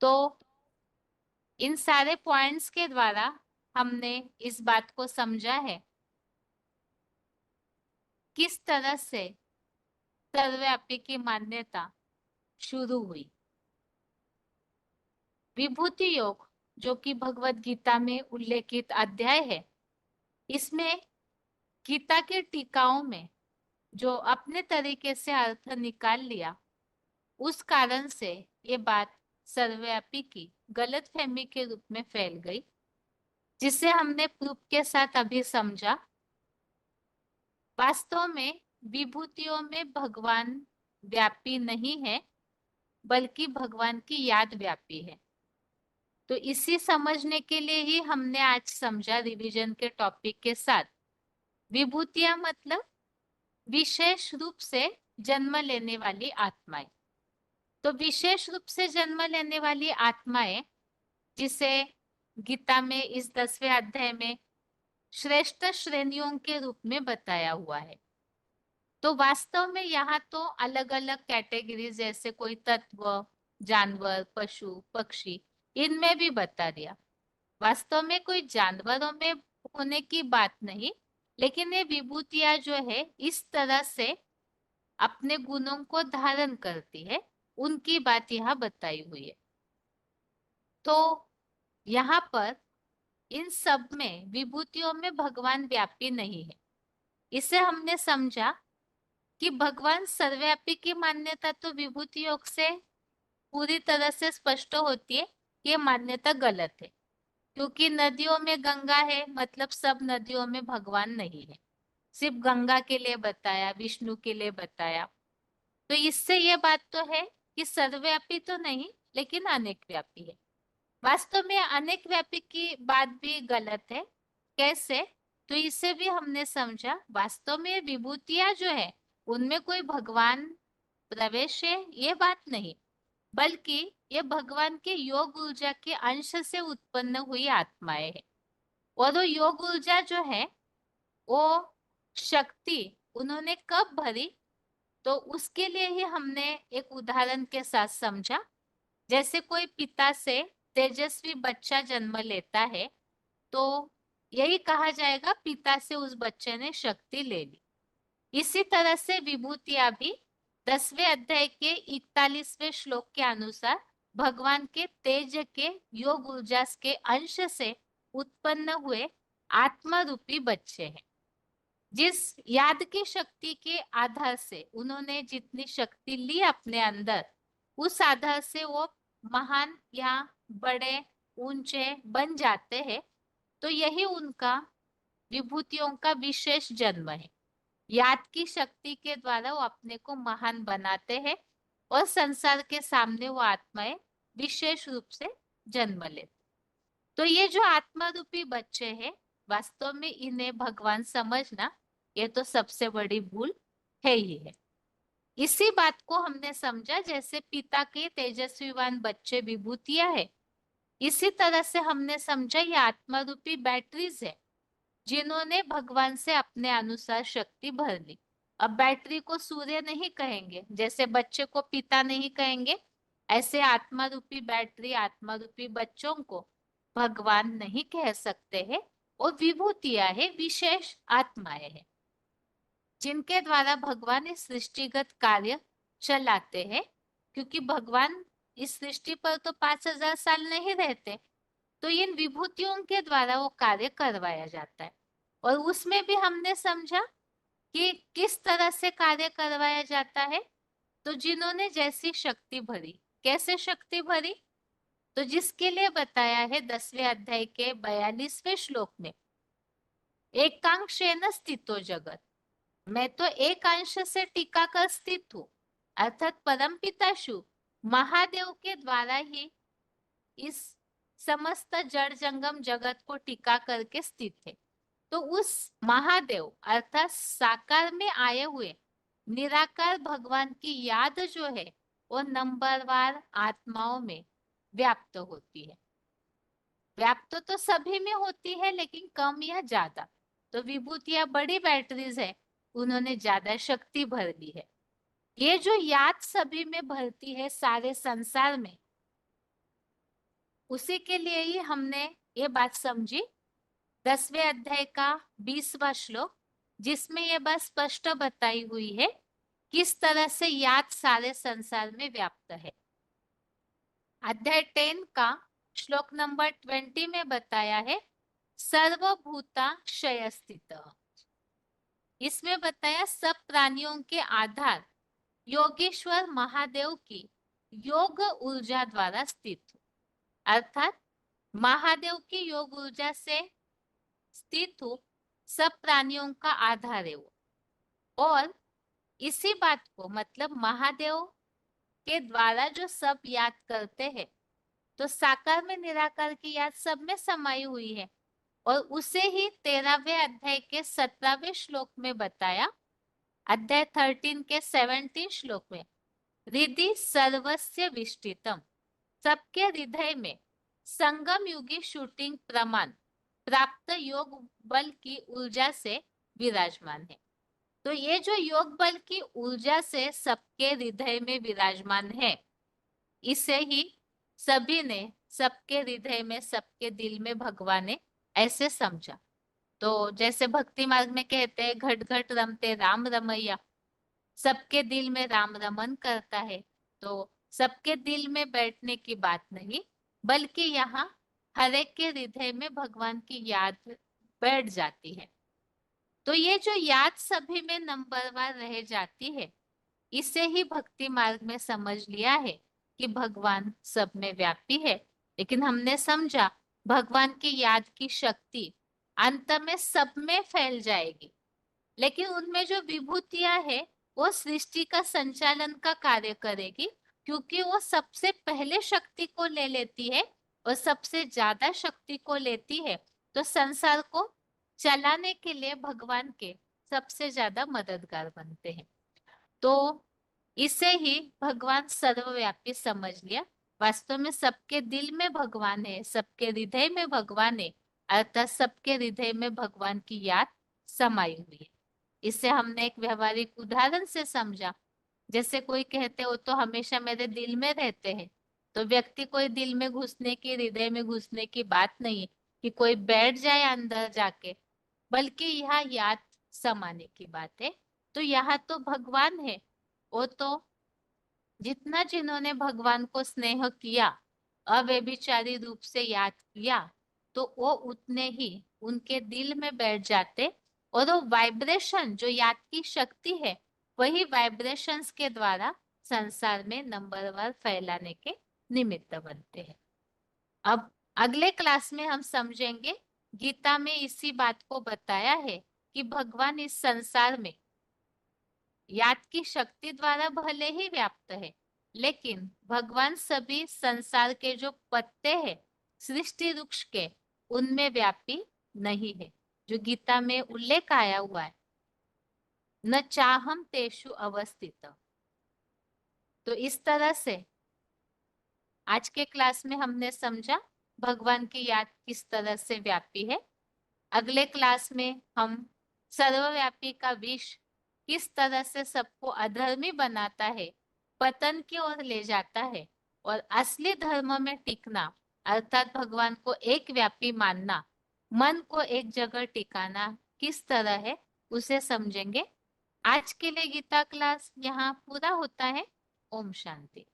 तो इन सारे पॉइंट्स के द्वारा हमने इस बात को समझा है किस तरह से सर्वव्यापी की मान्यता शुरू हुई। विभूति योग जो कि भगवत गीता में उल्लेखित अध्याय है, इसमें गीता के टीकाओं में जो अपने तरीके से अर्थ निकाल लिया, उस कारण से ये बात सर्वव्यापी की गलतफहमी के रूप में फैल गई, जिसे हमने प्रूफ के साथ अभी समझा। वास्तव में विभूतियों में भगवान व्यापी नहीं है, बल्कि भगवान की याद व्यापी है। तो इसी समझने के लिए ही हमने आज समझा रिवीजन के टॉपिक के साथ, विभूतियां मतलब विशेष रूप से जन्म लेने वाली आत्माएं। तो विशेष रूप से जन्म लेने वाली आत्माएं, जिसे गीता में इस 10वें अध्याय में श्रेष्ठ श्रेणियों के रूप में बताया हुआ है। तो वास्तव में यहाँ तो अलग अलग कैटेगरी, जैसे कोई तत्व, जानवर, पशु, पक्षी, इनमें भी बता दिया। वास्तव में कोई जानवरों में होने की बात नहीं, लेकिन ये विभूतियां जो है इस तरह से अपने गुणों को धारण करती है, उनकी बात यहाँ बताई हुई है। तो यहाँ पर इन सब में विभूतियों में भगवान व्यापी नहीं है। इसे हमने समझा कि भगवान सर्वव्यापी की मान्यता तो विभूति योग से पूरी तरह से स्पष्ट होती है, ये मान्यता गलत है। क्योंकि नदियों में गंगा है मतलब सब नदियों में भगवान नहीं है, सिर्फ गंगा के लिए बताया, विष्णु के लिए बताया। तो इससे ये बात तो है कि सर्वव्यापी तो नहीं, लेकिन अनेक व्यापी है। वास्तव में अनेक व्यापी की बात भी गलत है। कैसे? तो इसे भी हमने समझा, वास्तव में विभूतियां जो है उनमें कोई भगवान प्रवेश है ये बात नहीं, बल्कि ये भगवान के योग ऊर्जा के अंश से उत्पन्न हुई आत्माएं है। और वो योग ऊर्जा जो है वो शक्ति उन्होंने कब भरी, तो उसके लिए ही हमने एक उदाहरण के साथ समझा। जैसे कोई पिता से तेजस्वी बच्चा जन्म लेता है, तो यही कहा जाएगा पिता से उस बच्चे ने शक्ति ले ली। इसी तरह से विभूतियां भी 10वें अध्याय के 41वें श्लोक के अनुसार भगवान के तेज के योग ऊर्जा के अंश से उत्पन्न हुए आत्मा रूपी बच्चे हैं। जिस याद की शक्ति के आधार से उन्होंने जितनी शक्ति ली अपने अंदर, उस आधार से वो महान या बड़े ऊंचे बन जाते हैं। तो यही उनका विभूतियों का विशेष जन्म है। याद की शक्ति के द्वारा वो अपने को महान बनाते हैं और संसार के सामने वो आत्माएं विशेष रूप से जन्म लेते। तो ये जो आत्मा रूपी बच्चे हैं, वास्तव में इन्हें भगवान समझना, ये तो सबसे बड़ी भूल है ही है। इसी बात को हमने समझा, जैसे पिता के तेजस्वीवान बच्चे विभूतियां है, इसी तरह से हमने समझा ये आत्मा रूपी बैटरीज है, जिन्होंने भगवान से अपने अनुसार शक्ति भर ली। अब बैटरी को सूर्य नहीं कहेंगे, जैसे बच्चे को पिता नहीं कहेंगे, ऐसे आत्मा रूपी बैटरी, आत्मा रूपी बच्चों को भगवान नहीं कह सकते हैं। और विभूतियां है, विशेष आत्माएं हैं, जिनके द्वारा भगवान इस सृष्टिगत कार्य चलाते हैं। क्योंकि भगवान इस सृष्टि पर तो 5000 साल नहीं रहते, तो इन विभूतियों के द्वारा वो कार्य करवाया जाता है। और उसमें भी हमने समझा कि किस तरह से कार्य करवाया जाता है। तो जिन्होंने जैसी शक्ति भरी, कैसे शक्ति भरी, तो जिसके लिए बताया है 10वें अध्याय के 42वें श्लोक में, एकांशेन स्थितो जगत, मैं तो एक अंश से टिका कर स्थित हूँ, अर्थात परमपिता शिव महादेव के द्वारा ही इस समस्त जड़ जंगम जगत को टिका करके स्थित है। तो उस महादेव अर्थात साकार में आए हुए निराकार भगवान की याद जो है, वो नंबरवार आत्माओं में व्याप्त होती है। व्याप्त तो सभी में होती है, लेकिन कम या ज्यादा। तो विभूतियां बड़ी बैटरीज है, उन्होंने ज्यादा शक्ति भर ली है। ये जो याद सभी में भरती है सारे संसार में, उसी के लिए ही हमने ये बात समझी 10वें अध्याय का 20वां श्लोक, जिसमें ये बात स्पष्ट बताई हुई है किस तरह से याद सारे संसार में व्याप्त है। अध्याय 10 का श्लोक नंबर 20 में बताया है सर्वभूता क्षय स्थित। इसमें बताया सब प्राणियों के आधार योगेश्वर महादेव की योग ऊर्जा द्वारा स्थित, अर्थात महादेव की योग ऊर्जा से स्थित हो सब प्राणियों का आधार है वो। और इसी बात को मतलब महादेव के द्वारा जो सब याद करते हैं, तो साकार में निराकार की याद सब में समाई हुई है। और उसे ही 13वें अध्याय के 17वें श्लोक में बताया, अध्याय 13 के 17 श्लोक में, हृदि सर्वस्य विष्टितम, सबके हृदय में संगम युगी शूटिंग प्रमाण प्राप्त योग बल की ऊर्जा से विराजमान है। तो ये जो योग बल की ऊर्जा से सबके हृदय में विराजमान है, इसे ही सभी ने सबके हृदय में, सबके दिल में भगवान ने ऐसे समझा। तो जैसे भक्ति मार्ग में कहते हैं घट घट रमते राम रमैया, सबके दिल में राम रमन करता है। तो सबके दिल में बैठने की बात नहीं, बल्कि यहाँ हर एक के हृदय में भगवान की याद बैठ जाती है। तो ये जो याद सभी में नंबरवार रह जाती है, इसे ही भक्ति मार्ग में समझ लिया है कि भगवान सब में व्यापी है। लेकिन हमने समझा भगवान की याद की शक्ति अंत में सब में फैल जाएगी, लेकिन उनमें जो विभूतियां है वो सृष्टि का संचालन का कार्य करेगी, क्योंकि वो सबसे पहले शक्ति को ले लेती है और सबसे ज्यादा शक्ति को लेती है। तो संसार को चलाने के लिए भगवान के सबसे ज्यादा मददगार बनते हैं। तो इसे ही भगवान सर्वव्यापी समझ लिया। वास्तव में सबके दिल में भगवान है, सबके हृदय में भगवान है, अर्थात सबके हृदय में भगवान की याद समाई हुई है। इससे हमने एक व्यवहारिक उदाहरण से समझा। जैसे कोई कहते हो तो हमेशा मेरे दिल में रहते हैं, तो व्यक्ति कोई दिल में घुसने की, हृदय में घुसने की बात नहीं है कि कोई बैठ जाए अंदर जाके, बल्कि यहाँ याद समाने की बात है। तो यहाँ तो भगवान है, वो तो जितना जिन्होंने भगवान को स्नेह किया, अव्यभिचारी रूप से याद किया, तो वो उतने ही उनके दिल में बैठ जाते, और वो वाइब्रेशन जो याद की शक्ति है, वही वाइब्रेशंस के द्वारा संसार में नंबरवार फैलाने के निमित्त बनते हैं। अब अगले क्लास में हम समझेंगे, गीता में इसी बात को बताया है कि भगवान इस संसार में याद की शक्ति द्वारा भले ही व्याप्त है, लेकिन भगवान सभी संसार के जो पत्ते हैं सृष्टि वृक्ष के, उनमें व्यापी नहीं है, जो गीता में उल्लेख आया हुआ है, न चाहम तेषु अवस्थित। तो इस तरह से आज के क्लास में हमने समझा भगवान की याद किस तरह से व्यापी है। अगले क्लास में हम सर्वव्यापी का विष किस तरह से सबको अधर्मी बनाता है, पतन की ओर ले जाता है, और असली धर्म में टिकना अर्थात भगवान को एक व्यापी मानना, मन को एक जगह टिकाना किस तरह है, उसे समझेंगे। आज के लिए गीता क्लास यहाँ पूरा होता है। ओम शांति।